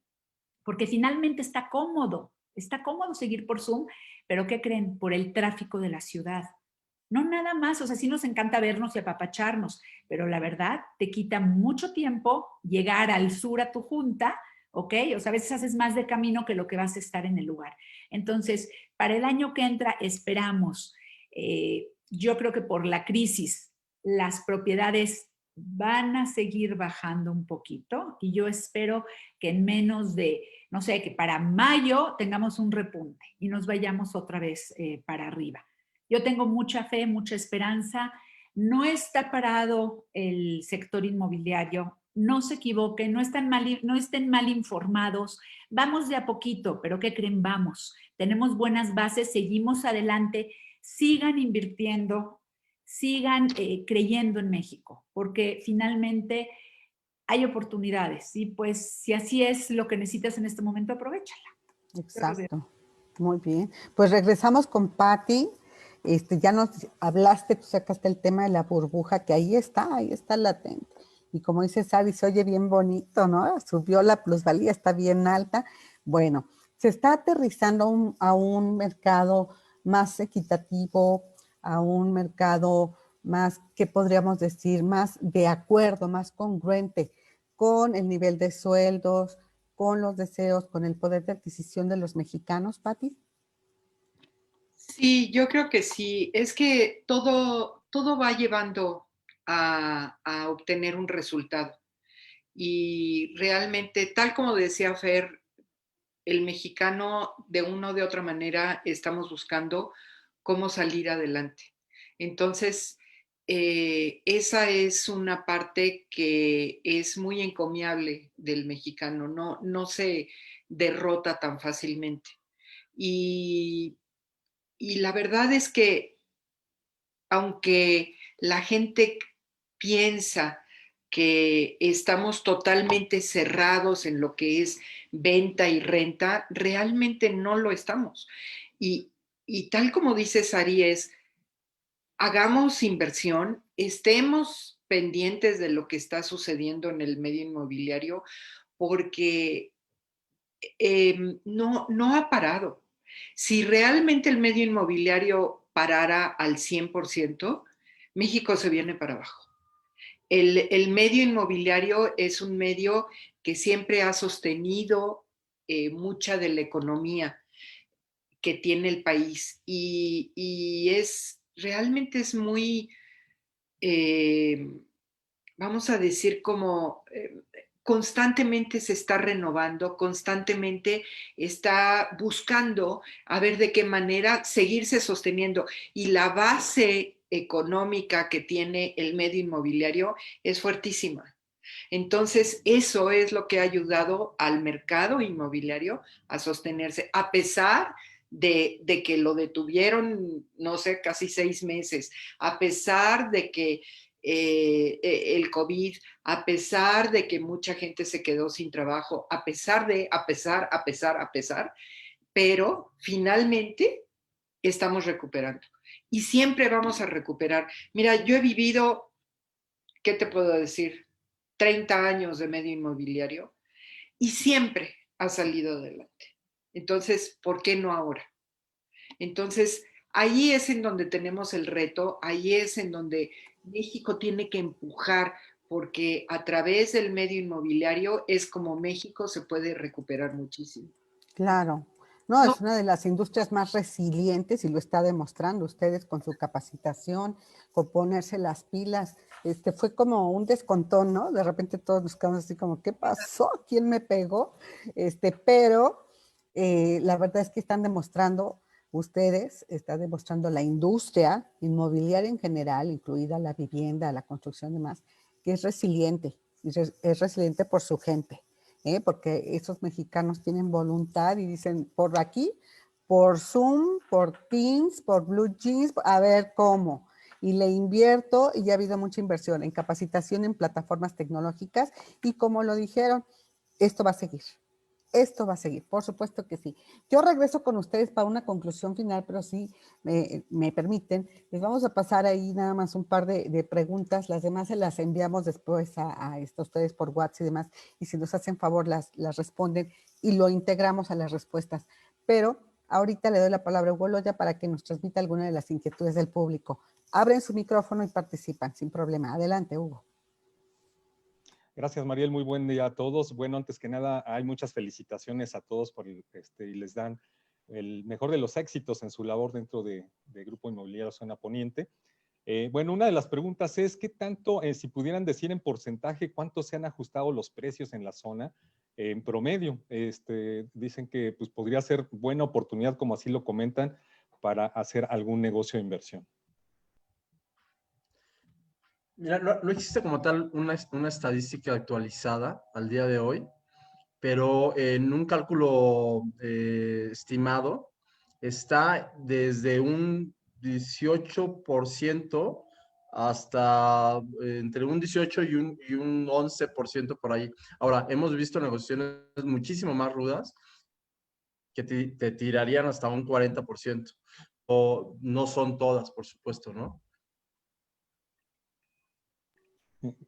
porque finalmente está cómodo seguir por Zoom, pero ¿qué creen? Por el tráfico de la ciudad. No nada más, o sea, sí nos encanta vernos y apapacharnos, pero la verdad te quita mucho tiempo llegar al sur a tu junta, ¿ok? O sea, a veces haces más de camino que lo que vas a estar en el lugar. Entonces, para el año que entra esperamos, yo creo que por la crisis, las propiedades van a seguir bajando un poquito y yo espero que en menos de, no sé, que para mayo tengamos un repunte y nos vayamos otra vez para arriba. Yo tengo mucha fe, mucha esperanza. No está parado el sector inmobiliario. No se equivoquen, no estén mal informados. Vamos de a poquito, pero ¿qué creen? Vamos. Tenemos buenas bases, seguimos adelante. Sigan invirtiendo, sigan creyendo en México, porque finalmente hay oportunidades y pues si así es lo que necesitas en este momento, aprovéchala. Exacto. Muy bien. Pues regresamos con Patti. Ya nos hablaste, tú sacaste el tema de la burbuja, que ahí está latente. Y como dice Sari, se oye bien bonito, ¿no? Subió la plusvalía, está bien alta. Bueno, se está aterrizando a un mercado más equitativo, a un mercado más, ¿qué podríamos decir? Más de acuerdo, más congruente con el nivel de sueldos, con los deseos, con el poder de adquisición de los mexicanos, Pati? Sí, yo creo que sí. Es que todo va llevando a obtener un resultado. Y realmente, tal como decía Fer, el mexicano de una o de otra manera estamos buscando cómo salir adelante. Entonces, esa es una parte que es muy encomiable del mexicano, no se derrota tan fácilmente. Y, y la verdad es que aunque la gente piensa que estamos totalmente cerrados en lo que es venta y renta, realmente no lo estamos. Y, y tal como dice Sari, es hagamos inversión, estemos pendientes de lo que está sucediendo en el medio inmobiliario, porque no ha parado. Si realmente el medio inmobiliario parara al 100%, México se viene para abajo. El medio inmobiliario es un medio que siempre ha sostenido mucha de la economía que tiene el país y realmente es muy, eh, vamos a decir, como constantemente se está renovando, constantemente está buscando a ver de qué manera seguirse sosteniendo. Y la base económica que tiene el medio inmobiliario es fuertísima. Entonces, eso es lo que ha ayudado al mercado inmobiliario a sostenerse, a pesar de que lo detuvieron, no sé, casi 6 meses, a pesar de que el COVID, a pesar de que mucha gente se quedó sin trabajo, a pesar, pero finalmente estamos recuperando y siempre vamos a recuperar. Mira, yo he vivido, ¿qué te puedo decir? 30 años de medio inmobiliario y siempre ha salido adelante. Entonces, ¿por qué no ahora? Entonces, ahí es en donde tenemos el reto, ahí es en donde México tiene que empujar, porque a través del medio inmobiliario es como México se puede recuperar muchísimo. Claro. No, No, es una de las industrias más resilientes y lo está demostrando ustedes con su capacitación, con ponerse las pilas. Fue como un descontón, ¿no? De repente todos nos quedamos así como, ¿qué pasó? ¿Quién me pegó? Pero la verdad es que están demostrando ustedes, está demostrando la industria inmobiliaria en general, incluida la vivienda, la construcción y demás, que es resiliente, y es resiliente por su gente. Porque esos mexicanos tienen voluntad y dicen, por aquí, por Zoom, por Teams, por Blue Jeans, a ver cómo. Y le invierto, y ya ha habido mucha inversión en capacitación en plataformas tecnológicas, y como lo dijeron, esto va a seguir. Esto va a seguir, por supuesto que sí. Yo regreso con ustedes para una conclusión final, pero sí me permiten, les vamos a pasar ahí nada más un par de preguntas, las demás se las enviamos después a ustedes por WhatsApp y demás, y si nos hacen favor las responden y lo integramos a las respuestas. Pero ahorita le doy la palabra a Hugo Loya para que nos transmita alguna de las inquietudes del público. Abren su micrófono y participan sin problema. Adelante, Hugo. Gracias, Mariel. Muy buen día a todos. Bueno, antes que nada, hay muchas felicitaciones a todos y les dan el mejor de los éxitos en su labor dentro de Grupo Inmobiliario Zona Poniente. Bueno, una de las preguntas es, ¿qué tanto, si pudieran decir en porcentaje, cuánto se han ajustado los precios en la zona en promedio? Dicen que pues, podría ser buena oportunidad, como así lo comentan, para hacer algún negocio de inversión. Mira, no existe como tal una estadística actualizada al día de hoy, pero en un cálculo estimado está desde un 18% hasta entre un 18 y un 11% por ahí. Ahora, hemos visto negociaciones muchísimo más rudas que te tirarían hasta un 40%. O no son todas, por supuesto, ¿no?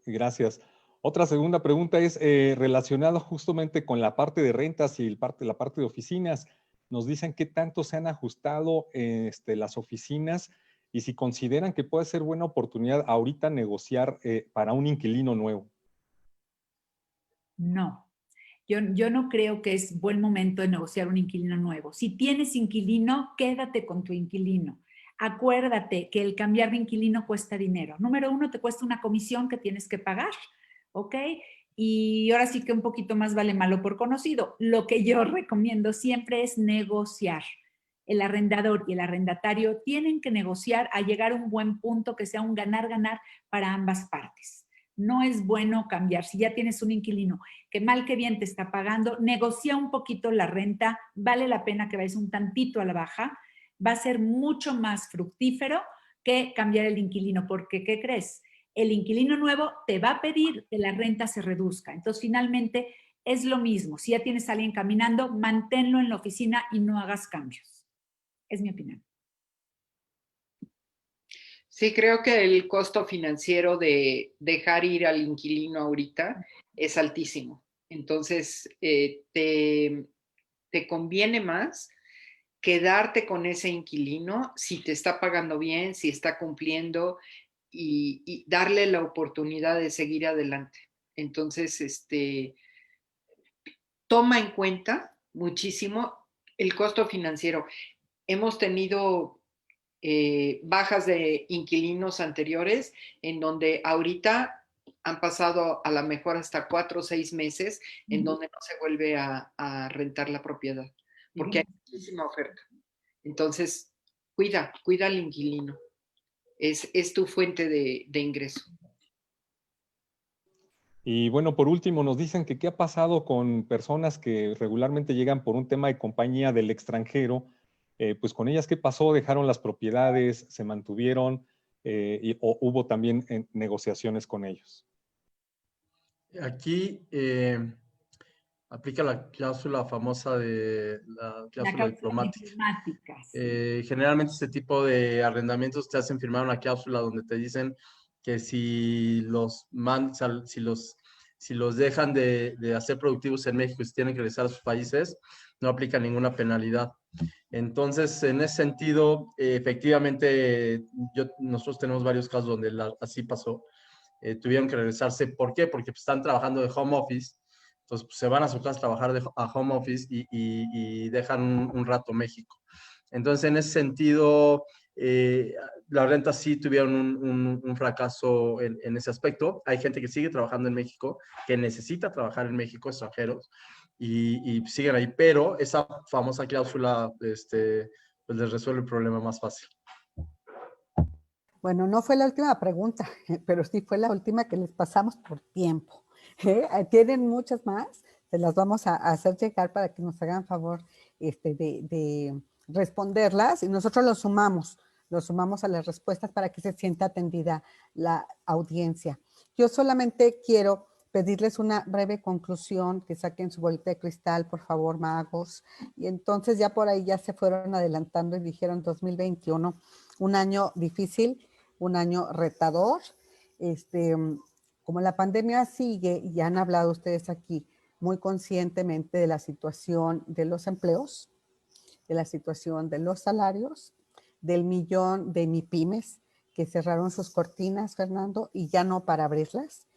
Gracias. Otra segunda pregunta es relacionada justamente con la parte de rentas y la parte de oficinas. Nos dicen qué tanto se han ajustado las oficinas y si consideran que puede ser buena oportunidad ahorita negociar para un inquilino nuevo. No. Yo no creo que es buen momento de negociar un inquilino nuevo. Si tienes inquilino, quédate con tu inquilino. Acuérdate que el cambiar de inquilino cuesta dinero. Número uno, te cuesta una comisión que tienes que pagar, ¿ok? Y ahora sí que un poquito más vale malo por conocido. Lo que yo recomiendo siempre es negociar. El arrendador y el arrendatario tienen que negociar a llegar a un buen punto que sea un ganar-ganar para ambas partes. No es bueno cambiar. Si ya tienes un inquilino que mal que bien te está pagando, negocia un poquito la renta, vale la pena que vayas un tantito a la baja, va a ser mucho más fructífero que cambiar el inquilino, porque ¿qué crees? El inquilino nuevo te va a pedir que la renta se reduzca. Entonces, finalmente, es lo mismo. Si ya tienes a alguien caminando, manténlo en la oficina y no hagas cambios. Es mi opinión. Sí, creo que el costo financiero de dejar ir al inquilino ahorita es altísimo. Entonces, te conviene más quedarte con ese inquilino si te está pagando bien, si está cumpliendo y darle la oportunidad de seguir adelante. Entonces, toma en cuenta muchísimo el costo financiero. Hemos tenido bajas de inquilinos anteriores en donde ahorita han pasado a lo mejor hasta 4 o 6 meses en donde no se vuelve a rentar la propiedad, porque hay muchísima oferta. Entonces, cuida al inquilino. Es tu fuente de ingreso. Y bueno, por último, nos dicen que qué ha pasado con personas que regularmente llegan por un tema de compañía del extranjero. Pues con ellas, ¿qué pasó? ¿Dejaron las propiedades? ¿Se mantuvieron? ¿O hubo también negociaciones con ellos? Aquí aplica la cláusula famosa de la cláusula diplomática. Sí. Generalmente este tipo de arrendamientos te hacen firmar una cláusula donde te dicen que si los dejan de hacer productivos en México y se tienen que regresar a sus países, no aplica ninguna penalidad. Entonces, en ese sentido, efectivamente, nosotros tenemos varios casos donde así pasó. Tuvieron que regresarse. ¿Por qué? Porque pues, están trabajando de home office. Entonces, pues, se van a su casa a trabajar a home office y dejan un rato México. Entonces, en ese sentido, las rentas sí tuvieron un fracaso en ese aspecto. Hay gente que sigue trabajando en México, que necesita trabajar en México, extranjeros, y siguen ahí, pero esa famosa cláusula pues les resuelve el problema más fácil. Bueno, no fue la última pregunta, pero sí fue la última que les pasamos por tiempo. Tienen muchas más, se las vamos a hacer llegar para que nos hagan favor de responderlas y nosotros lo sumamos a las respuestas para que se sienta atendida la audiencia. Yo solamente quiero pedirles una breve conclusión, que saquen su bolita de cristal, por favor, magos. Y entonces ya por ahí ya se fueron adelantando y dijeron 2021, un año difícil, un año retador. Como la pandemia sigue, y ya han hablado ustedes aquí muy conscientemente de la situación de los empleos, de la situación de los salarios, del millón de MIPYMES que cerraron sus cortinas, Fernando, y ya no para abrirlas.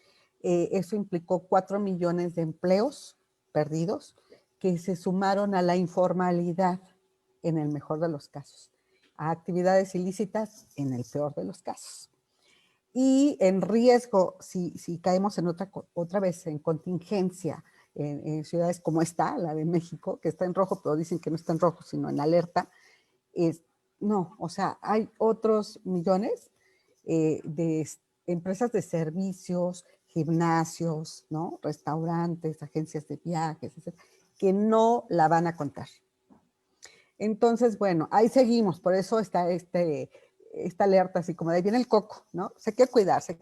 Eso implicó 4 millones de empleos perdidos que se sumaron a la informalidad en el mejor de los casos, a actividades ilícitas en el peor de los casos. Y en riesgo, si caemos en otra vez en contingencia, en ciudades como esta, la de México, que está en rojo, pero dicen que no está en rojo, sino en alerta, no, o sea, hay otros millones de empresas de servicios, gimnasios, ¿no? Restaurantes, agencias de viajes, etc., que no la van a contar. Entonces, bueno, ahí seguimos, por eso está esta alerta, así como de ahí viene el coco, ¿no? Hay que cuidarse,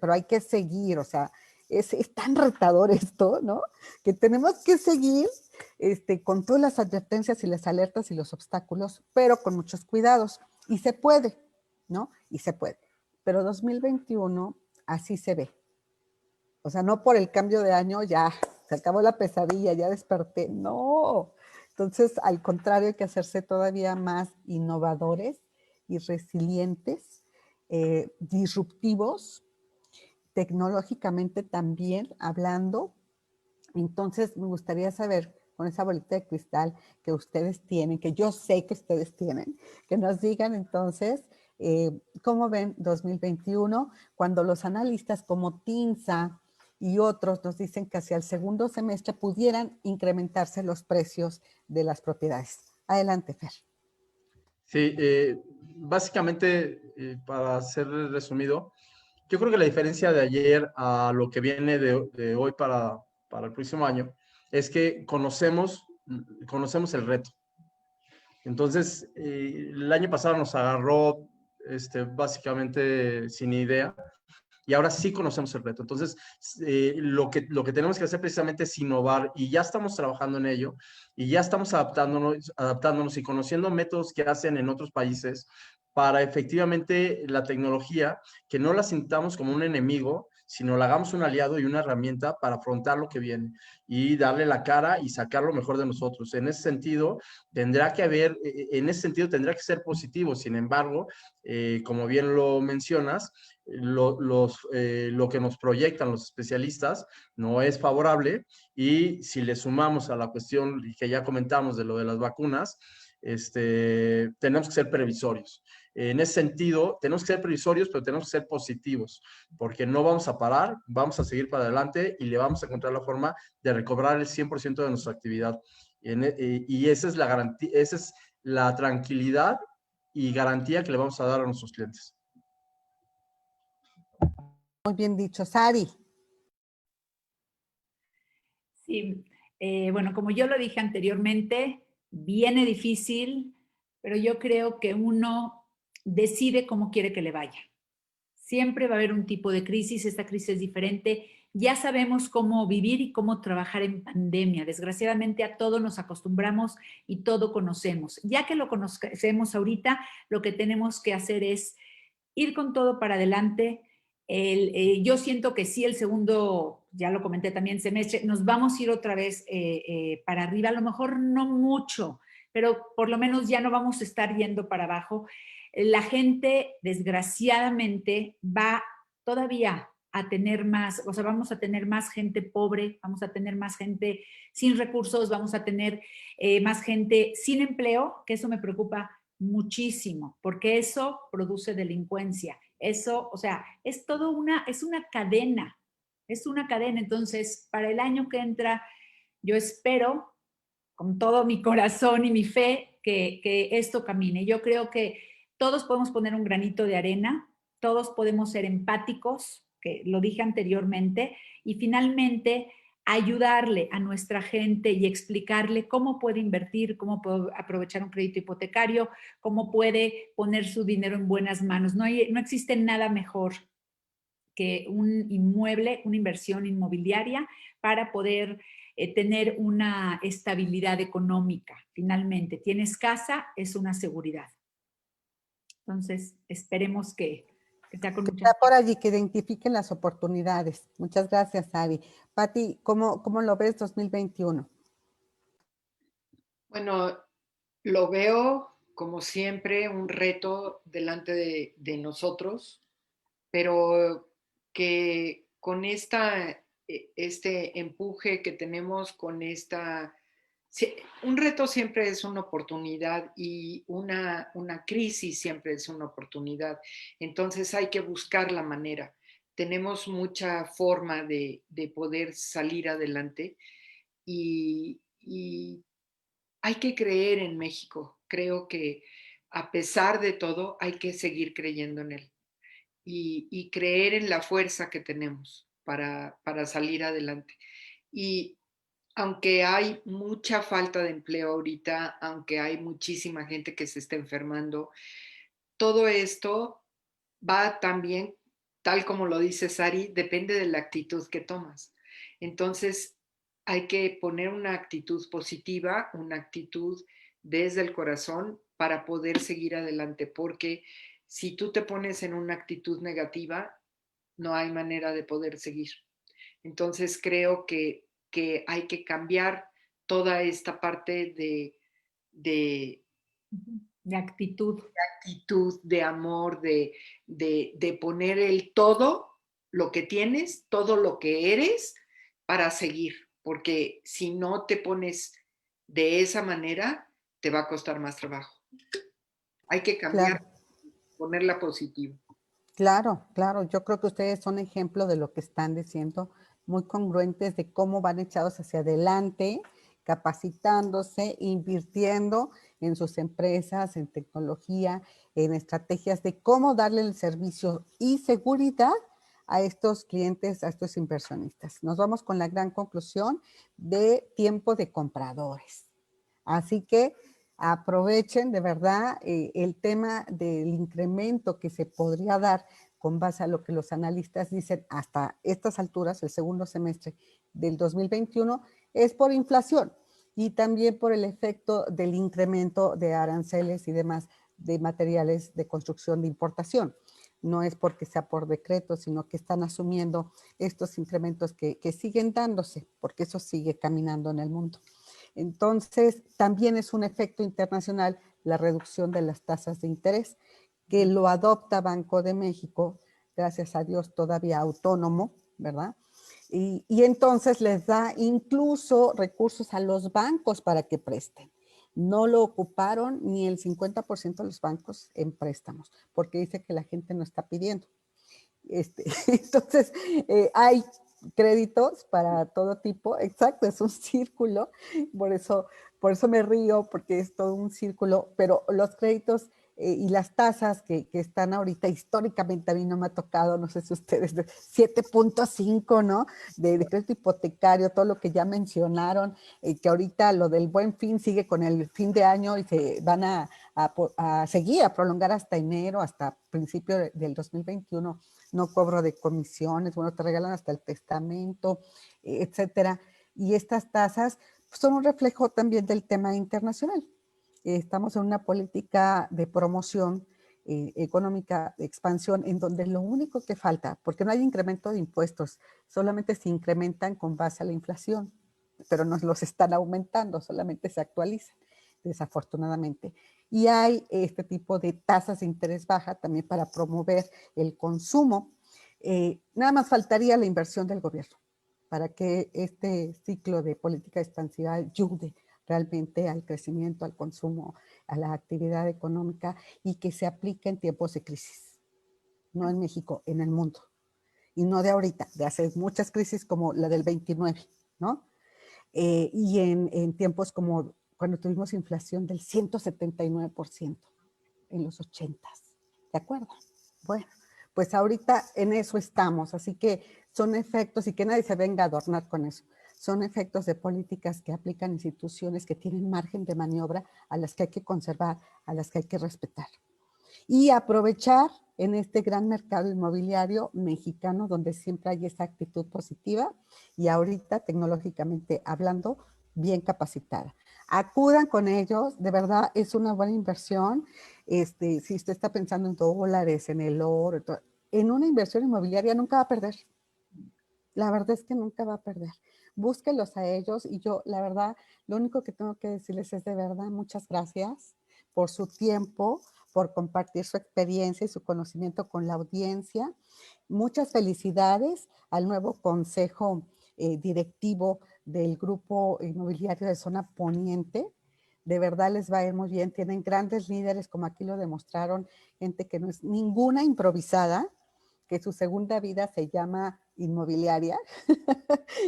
pero hay que seguir, o sea, es tan retador esto, ¿no? Que tenemos que seguir con todas las advertencias y las alertas y los obstáculos, pero con muchos cuidados. Y se puede, ¿no? Y se puede. Pero 2021 así se ve. O sea, no por el cambio de año ya se acabó la pesadilla, ya desperté. No. Entonces, al contrario, hay que hacerse todavía más innovadores y resilientes, disruptivos, tecnológicamente también hablando. Entonces, me gustaría saber, con esa bolita de cristal que ustedes tienen, que yo sé que ustedes tienen, que nos digan entonces cómo ven 2021, cuando los analistas como TINSA y otros nos dicen que hacia el segundo semestre pudieran incrementarse los precios de las propiedades. Adelante, Fer. Sí, básicamente, para ser resumido, yo creo que la diferencia de ayer a lo que viene de hoy para el próximo año es que conocemos el reto. Entonces, el año pasado nos agarró básicamente sin idea y ahora sí conocemos el reto. Entonces, lo que tenemos que hacer precisamente es innovar y ya estamos trabajando en ello y ya estamos adaptándonos y conociendo métodos que hacen en otros países para efectivamente la tecnología, que no la sintamos como un enemigo, sino la hagamos un aliado y una herramienta para afrontar lo que viene y darle la cara y sacar lo mejor de nosotros. En ese sentido, tendrá que ser positivo. Sin embargo, como bien lo mencionas, lo que nos proyectan los especialistas no es favorable, y si le sumamos a la cuestión que ya comentamos de lo de las vacunas, tenemos que ser previsorios. En ese sentido, tenemos que ser previsorios, pero tenemos que ser positivos, porque no vamos a parar, vamos a seguir para adelante y le vamos a encontrar la forma de recobrar el 100% de nuestra actividad. Y esa es la garantía, esa es la tranquilidad y garantía que le vamos a dar a nuestros clientes. Muy bien dicho, Sari. Sí, bueno, como yo lo dije anteriormente, viene difícil, pero yo creo que uno decide cómo quiere que le vaya. Siempre va a haber un tipo de crisis, esta crisis es diferente. Ya sabemos cómo vivir y cómo trabajar en pandemia. Desgraciadamente a todo nos acostumbramos y todo conocemos. Ya que lo conocemos ahorita, lo que tenemos que hacer es ir con todo para adelante. Yo siento que sí, el segundo, ya lo comenté también, semestre, nos vamos a ir otra vez para arriba, a lo mejor no mucho, pero por lo menos ya no vamos a estar yendo para abajo. La gente, desgraciadamente, va todavía a tener más, o sea, vamos a tener más gente pobre, vamos a tener más gente sin recursos, vamos a tener más gente sin empleo, que eso me preocupa muchísimo, porque eso produce delincuencia. Eso, o sea, es una cadena, es una cadena. Entonces, para el año que entra, yo espero con todo mi corazón y mi fe que esto camine. Yo creo que todos podemos poner un granito de arena, todos podemos ser empáticos, que lo dije anteriormente, y finalmente ayudarle a nuestra gente y explicarle cómo puede invertir, cómo puede aprovechar un crédito hipotecario, cómo puede poner su dinero en buenas manos. No existe nada mejor que un inmueble, una inversión inmobiliaria para poder tener una estabilidad económica. Finalmente, tienes casa, es una seguridad. Entonces, esperemos que sea con mucha... Está por allí, que identifiquen las oportunidades. Muchas gracias, Ari. Pati, ¿cómo lo ves 2021? Bueno, lo veo como siempre un reto delante de nosotros, pero que con este empuje que tenemos, un reto siempre es una oportunidad y una crisis siempre es una oportunidad. Entonces hay que buscar la manera. Tenemos mucha forma de poder salir adelante y hay que creer en México. Creo que a pesar de todo hay que seguir creyendo en él y creer en la fuerza que tenemos para salir adelante. Y aunque hay mucha falta de empleo ahorita, aunque hay muchísima gente que se está enfermando, todo esto va también, tal como lo dice Sari, depende de la actitud que tomas. Entonces, hay que poner una actitud positiva, una actitud desde el corazón para poder seguir adelante, porque si tú te pones en una actitud negativa, no hay manera de poder seguir. Entonces, creo que hay que cambiar toda esta parte de De actitud. actitud, de amor, de poner el todo lo que tienes, todo lo que eres para seguir, porque si no te pones de esa manera, te va a costar más trabajo. Hay que cambiar, Claro, ponerla positiva. claro, claro. Yo creo que ustedes son ejemplo de lo que están diciendo, muy congruentes de cómo van echados hacia adelante, capacitándose, invirtiendo en sus empresas, en tecnología, en estrategias de cómo darle el servicio y seguridad a estos clientes, a estos inversionistas. Nos vamos con la gran conclusión de tiempo de compradores. Así que aprovechen de verdad el tema del incremento que se podría dar con base a lo que los analistas dicen hasta estas alturas, el segundo semestre del 2021, es por inflación y también por el efecto del incremento de aranceles y demás de materiales de construcción de importación. No es porque sea por decreto, sino que están asumiendo estos incrementos que siguen dándose, porque eso sigue caminando en el mundo. Entonces, también es un efecto internacional la reducción de las tasas de interés, que lo adopta Banco de México, gracias a Dios todavía autónomo, ¿verdad? Y entonces les da incluso recursos a los bancos para que presten. No lo ocuparon ni el 50% de los bancos en préstamos, porque dice que la gente no está pidiendo. Entonces, hay créditos para todo tipo, exacto, es un círculo, por eso me río, porque es todo un círculo, pero los créditos y las tasas que están ahorita, históricamente a mí no me ha tocado, no sé si ustedes, 7.5, ¿no? De crédito hipotecario, todo lo que ya mencionaron, que ahorita lo del Buen Fin sigue con el fin de año y se van a seguir, a prolongar hasta enero, hasta principio del 2021, no cobro de comisiones, bueno, te regalan hasta el testamento, etcétera. Y estas tasas son un reflejo también del tema internacional. Estamos en una política de promoción económica, de expansión, en donde lo único que falta, porque no hay incremento de impuestos, solamente se incrementan con base a la inflación, pero no los están aumentando, solamente se actualizan, desafortunadamente. Y hay este tipo de tasas de interés baja también para promover el consumo. Nada más faltaría la inversión del gobierno para que este ciclo de política expansiva ayude realmente al crecimiento, al consumo, a la actividad económica y que se aplique en tiempos de crisis. No en México, en el mundo. Y no de ahorita, de hace muchas crisis como la del 29, ¿no? Y en tiempos como cuando tuvimos inflación del 179% en los 80s. ¿De acuerdo? Bueno, pues ahorita en eso estamos, así que son efectos y que nadie se venga a adornar con eso. Son efectos de políticas que aplican instituciones que tienen margen de maniobra a las que hay que conservar, a las que hay que respetar. Y aprovechar en este gran mercado inmobiliario mexicano donde siempre hay esa actitud positiva y ahorita tecnológicamente hablando bien capacitada. Acudan con ellos, de verdad es una buena inversión. Si usted está pensando en dólares, en el oro, en una inversión inmobiliaria nunca va a perder. La verdad es que nunca va a perder. Búsquelos a ellos y yo, la verdad, lo único que tengo que decirles es de verdad, muchas gracias por su tiempo, por compartir su experiencia y su conocimiento con la audiencia. Muchas felicidades al nuevo consejo directivo del Grupo Inmobiliario de Zona Poniente. De verdad les va a ir muy bien. Tienen grandes líderes, como aquí lo demostraron, gente que no es ninguna improvisada, que su segunda vida se llama inmobiliaria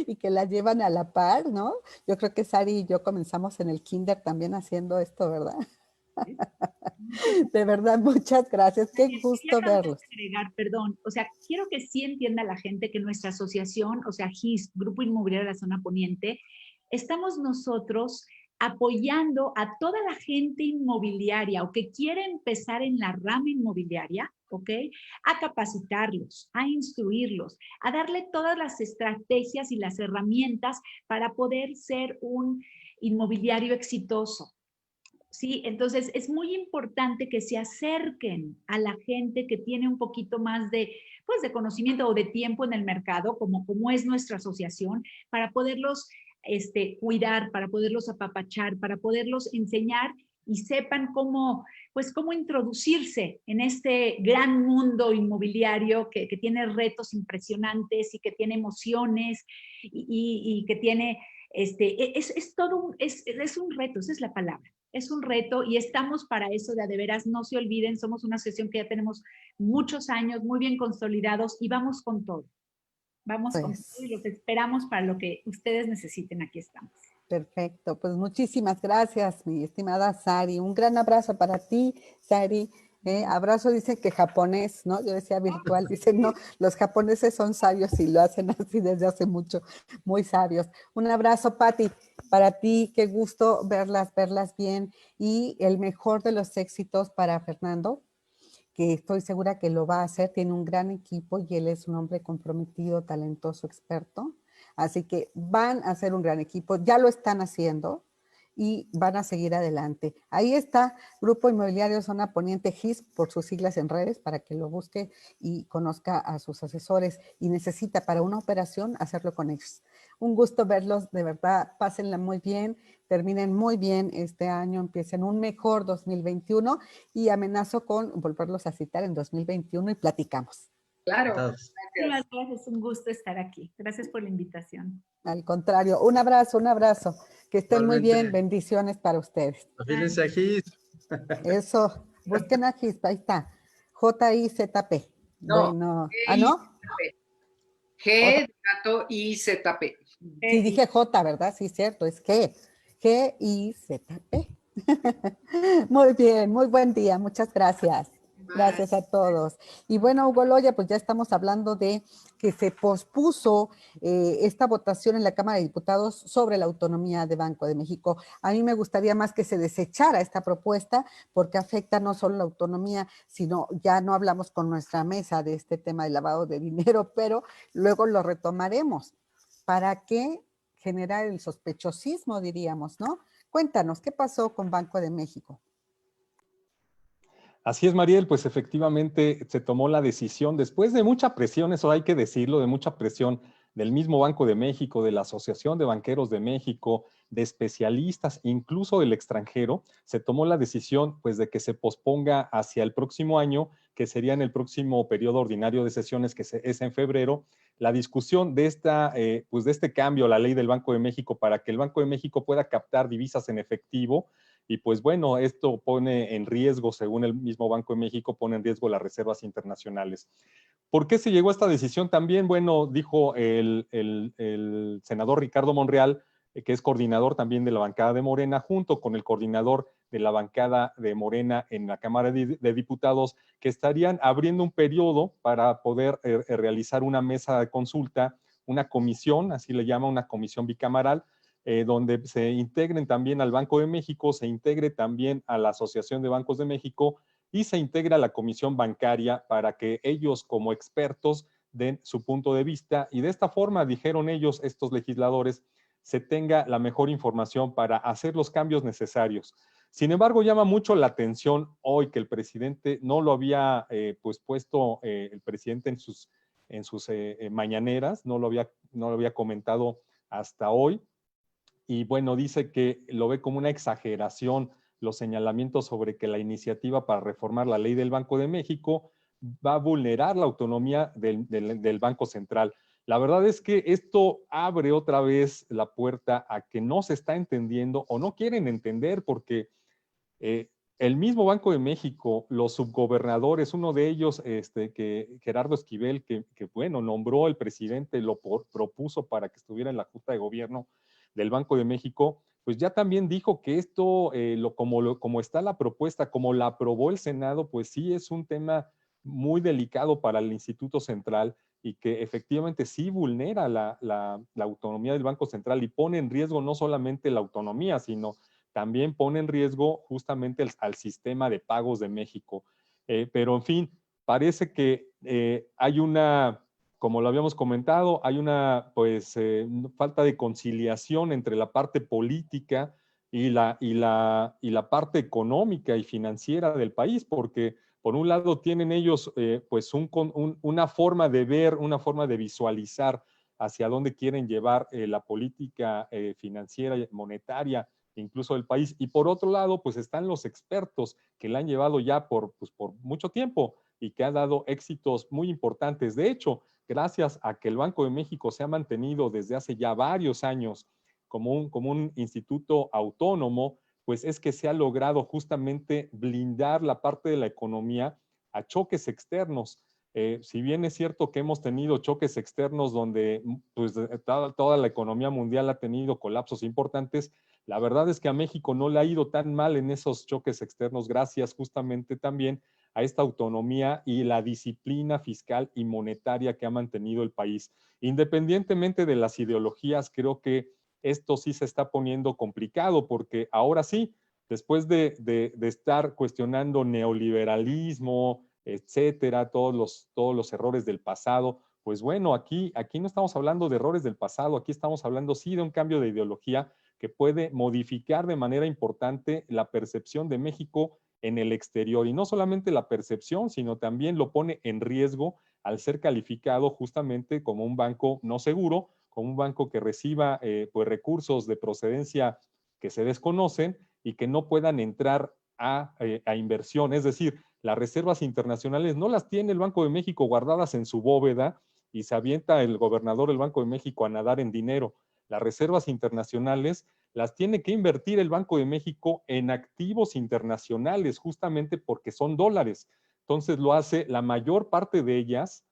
y que la llevan a la par, ¿no? Yo creo que Sari y yo comenzamos en el kinder también haciendo esto, ¿verdad? De verdad, muchas gracias. Qué gusto verlos. Agregar, perdón, o sea, quiero que sí entienda la gente que nuestra asociación, o sea, GIS, Grupo Inmobiliario de la Zona Poniente, estamos nosotros apoyando a toda la gente inmobiliaria o que quiere empezar en la rama inmobiliaria, ¿ok? A capacitarlos, a instruirlos, a darle todas las estrategias y las herramientas para poder ser un inmobiliario exitoso. Sí, entonces es muy importante que se acerquen a la gente que tiene un poquito más de, pues, de conocimiento o de tiempo en el mercado, como es nuestra asociación, para poderlos cuidar, para poderlos apapachar, para poderlos enseñar y sepan cómo, pues, cómo introducirse en este gran mundo inmobiliario que tiene retos impresionantes y que tiene emociones y que tiene, es todo es un reto, esa es la palabra. Es un reto y estamos para eso de veras, no se olviden, somos una asociación que ya tenemos muchos años, muy bien consolidados y vamos con todo. Vamos con todo y los esperamos para lo que ustedes necesiten, aquí estamos. Perfecto, pues muchísimas gracias, mi estimada Sari. Un gran abrazo para ti, Sari. Abrazo dice que japonés, ¿no? Yo decía virtual, dicen no, los japoneses son sabios y lo hacen así desde hace mucho, muy sabios. Un abrazo, Pati, para ti, qué gusto verlas bien y el mejor de los éxitos para Fernando, que estoy segura que lo va a hacer, tiene un gran equipo y él es un hombre comprometido, talentoso, experto. Así que van a ser un gran equipo, ya lo están haciendo y van a seguir adelante. Ahí está, Grupo Inmobiliario Zona Poniente GIS, por sus siglas en redes, para que lo busque y conozca a sus asesores y necesita para una operación hacerlo con ellos. Un gusto verlos, de verdad, pásenla muy bien, terminen muy bien este año, empiecen un mejor 2021 y amenazo con volverlos a citar en 2021 y platicamos. Claro. Gracias, es un gusto estar aquí. Gracias por la invitación. Al contrario, un abrazo, que estén muy bien, bendiciones para ustedes. Afílense a GIS. Eso, busquen a GIS, ahí está, JIZP. No, bueno, ¿no? ¿no? G de gato y ZP. Sí, dije J, ¿verdad? Sí, cierto, es GIZP. Muy bien, muy buen día, muchas gracias. Gracias a todos. Y bueno, Hugo Loya, pues ya estamos hablando de que se pospuso esta votación en la Cámara de Diputados sobre la autonomía de Banco de México. A mí me gustaría más que se desechara esta propuesta porque afecta no solo la autonomía, sino ya no hablamos con nuestra mesa de este tema de lavado de dinero, pero luego lo retomaremos. ¿Para qué generar el sospechosismo, diríamos, no? Cuéntanos, ¿qué pasó con Banco de México? Así es, Mariel, pues efectivamente se tomó la decisión después de mucha presión, eso hay que decirlo, de mucha presión del mismo Banco de México, de la Asociación de Banqueros de México, de especialistas, incluso del extranjero, se tomó la decisión pues de que se posponga hacia el próximo año, que sería en el próximo periodo ordinario de sesiones, que es en febrero, la discusión de pues de este cambio a la ley del Banco de México para que el Banco de México pueda captar divisas en efectivo. Y pues bueno, esto pone en riesgo, según el mismo Banco de México, pone en riesgo las reservas internacionales. ¿Por qué se llegó a esta decisión? También, bueno, dijo el senador Ricardo Monreal, que es coordinador también de la bancada de Morena, junto con el coordinador de la bancada de Morena en la Cámara de Diputados, que estarían abriendo un periodo para poder realizar una mesa de consulta, una comisión, así le llama, una comisión bicameral, donde se integren también al Banco de México, se integre también a la Asociación de Bancos de México y se integra a la Comisión Bancaria para que ellos como expertos den su punto de vista y de esta forma, dijeron ellos, estos legisladores, se tenga la mejor información para hacer los cambios necesarios. Sin embargo, llama mucho la atención hoy que el presidente no lo había pues puesto el presidente en sus mañaneras, no lo había comentado hasta hoy. Y bueno, dice que lo ve como una exageración los señalamientos sobre que la iniciativa para reformar la ley del Banco de México va a vulnerar la autonomía del Banco Central. La verdad es que esto abre otra vez la puerta a que no se está entendiendo o no quieren entender porque el mismo Banco de México, los subgobernadores, uno de ellos, Gerardo Esquivel, que bueno, nombró el presidente, lo propuso para que estuviera en la Junta de Gobierno del Banco de México, pues ya también dijo que esto, como está la propuesta, como la aprobó el Senado, pues sí es un tema muy delicado para el Instituto Central y que efectivamente sí vulnera la autonomía del Banco Central y pone en riesgo no solamente la autonomía, sino también pone en riesgo justamente al sistema de pagos de México. Pero en fin, parece que hay una, como lo habíamos comentado, hay una pues falta de conciliación entre la parte política y la parte económica y financiera del país, porque por un lado tienen ellos pues una forma de ver, una forma de visualizar hacia dónde quieren llevar la política financiera y monetaria incluso del país. Y por otro lado, pues están los expertos que la han llevado ya por mucho tiempo y que ha dado éxitos muy importantes. De hecho, gracias a que el Banco de México se ha mantenido desde hace ya varios años como un instituto autónomo, pues es que se ha logrado justamente blindar la parte de la economía a choques externos. Si bien es cierto que hemos tenido choques externos donde pues, toda la economía mundial ha tenido colapsos importantes, la verdad es que a México no le ha ido tan mal en esos choques externos gracias justamente también a esta autonomía y la disciplina fiscal y monetaria que ha mantenido el país. Independientemente de las ideologías, creo que esto sí se está poniendo complicado porque ahora sí, después de estar cuestionando neoliberalismo, etcétera, todos los errores del pasado, pues bueno, aquí no estamos hablando de errores del pasado, aquí estamos hablando sí de un cambio de ideología que puede modificar de manera importante la percepción de México en el exterior. Y no solamente la percepción, sino también lo pone en riesgo al ser calificado justamente como un banco no seguro, como un banco que reciba pues recursos de procedencia que se desconocen y que no puedan entrar a inversión. Es decir, las reservas internacionales no las tiene el Banco de México guardadas en su bóveda y se avienta el gobernador del Banco de México a nadar en dinero. Las reservas internacionales las tiene que invertir el Banco de México en activos internacionales, justamente porque son dólares. Entonces lo hace, la mayor parte de ellas,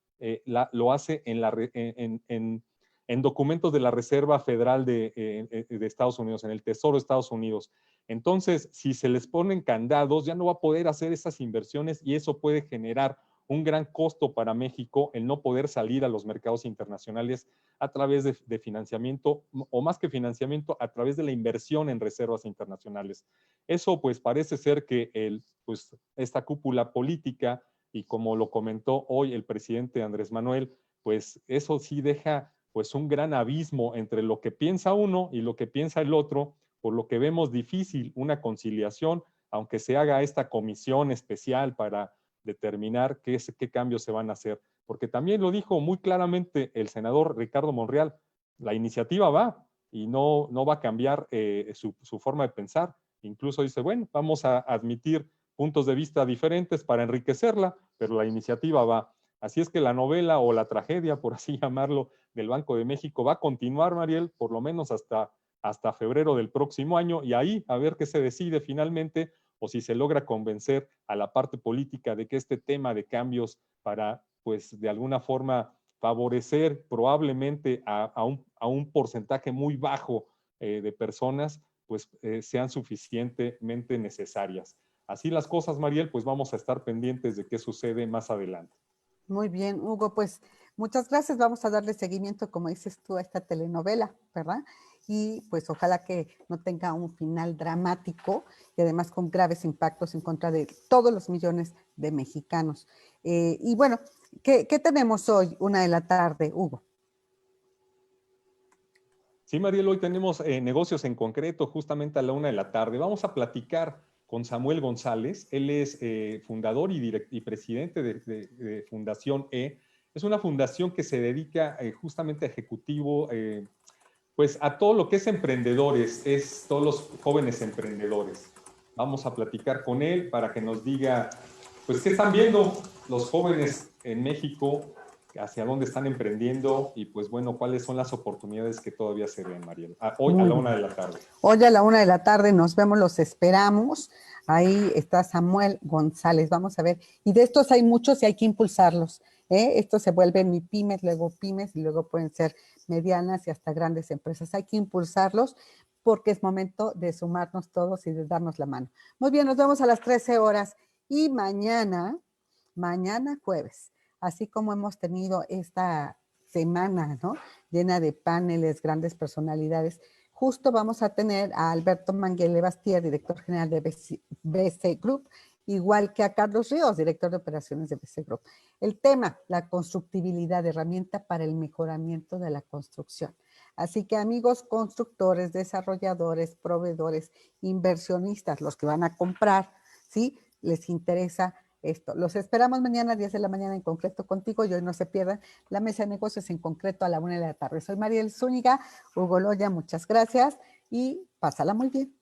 lo hace en documentos de la Reserva Federal de Estados Unidos, en el Tesoro de Estados Unidos. Entonces, si se les ponen candados, ya no va a poder hacer esas inversiones y eso puede generar un gran costo para México el no poder salir a los mercados internacionales a través de financiamiento, o más que financiamiento, a través de la inversión en reservas internacionales. Eso pues parece ser que esta cúpula política, y como lo comentó hoy el presidente Andrés Manuel, pues eso sí deja pues un gran abismo entre lo que piensa uno y lo que piensa el otro, por lo que vemos difícil una conciliación, aunque se haga esta comisión especial para determinar qué cambios se van a hacer. Porque también lo dijo muy claramente el senador Ricardo Monreal, la iniciativa va y no va a cambiar su forma de pensar. Incluso dice, bueno, vamos a admitir puntos de vista diferentes para enriquecerla, pero la iniciativa va. Así es que la novela o la tragedia, por así llamarlo, del Banco de México va a continuar, Mariel, por lo menos hasta febrero del próximo año, y ahí a ver qué se decide finalmente, o si se logra convencer a la parte política de que este tema de cambios para, pues, de alguna forma favorecer probablemente a un porcentaje muy bajo de personas, pues sean suficientemente necesarias. Así las cosas, Mariel, pues vamos a estar pendientes de qué sucede más adelante. Muy bien, Hugo, pues muchas gracias. Vamos a darle seguimiento, como dices tú, a esta telenovela, ¿verdad? Y pues ojalá que no tenga un final dramático y además con graves impactos en contra de todos los millones de mexicanos. Y bueno, ¿qué tenemos hoy, 1:00 p.m, Hugo? Sí, Mariel, hoy tenemos negocios en concreto, justamente a la 1:00 p.m. Vamos a platicar con Samuel González. Él es fundador y presidente de Fundación E. Es una fundación que se dedica justamente a ejecutivo, pues a todo lo que es emprendedores, es todos los jóvenes emprendedores. Vamos a platicar con él para que nos diga, pues, qué están viendo los jóvenes en México, hacia dónde están emprendiendo y pues bueno, cuáles son las oportunidades que todavía se ven, Mariel. Hoy a la 1:00 p.m. Hoy a la 1:00 p.m. nos vemos, los esperamos. Ahí está Samuel González, vamos a ver. Y de estos hay muchos y hay que impulsarlos. Estos se vuelven MIPYMES y luego pueden ser medianas y hasta grandes empresas. Hay que impulsarlos porque es momento de sumarnos todos y de darnos la mano. Muy bien, nos vemos a las 13 horas y mañana jueves, así como hemos tenido esta semana, ¿no?, llena de paneles, grandes personalidades, justo vamos a tener a Alberto Manguele Bastier, director general de BC Group, igual que a Carlos Ríos, director de operaciones de BC Group. El tema, la constructibilidad, herramienta para el mejoramiento de la construcción. Así que amigos constructores, desarrolladores, proveedores, inversionistas, los que van a comprar, ¿sí?, les interesa esto. Los esperamos mañana a 10 de la mañana en concreto contigo y hoy no se pierdan la mesa de negocios en concreto a la 1:00 p.m. Soy Mariel Zúñiga, Hugo Loya, muchas gracias y pásala muy bien.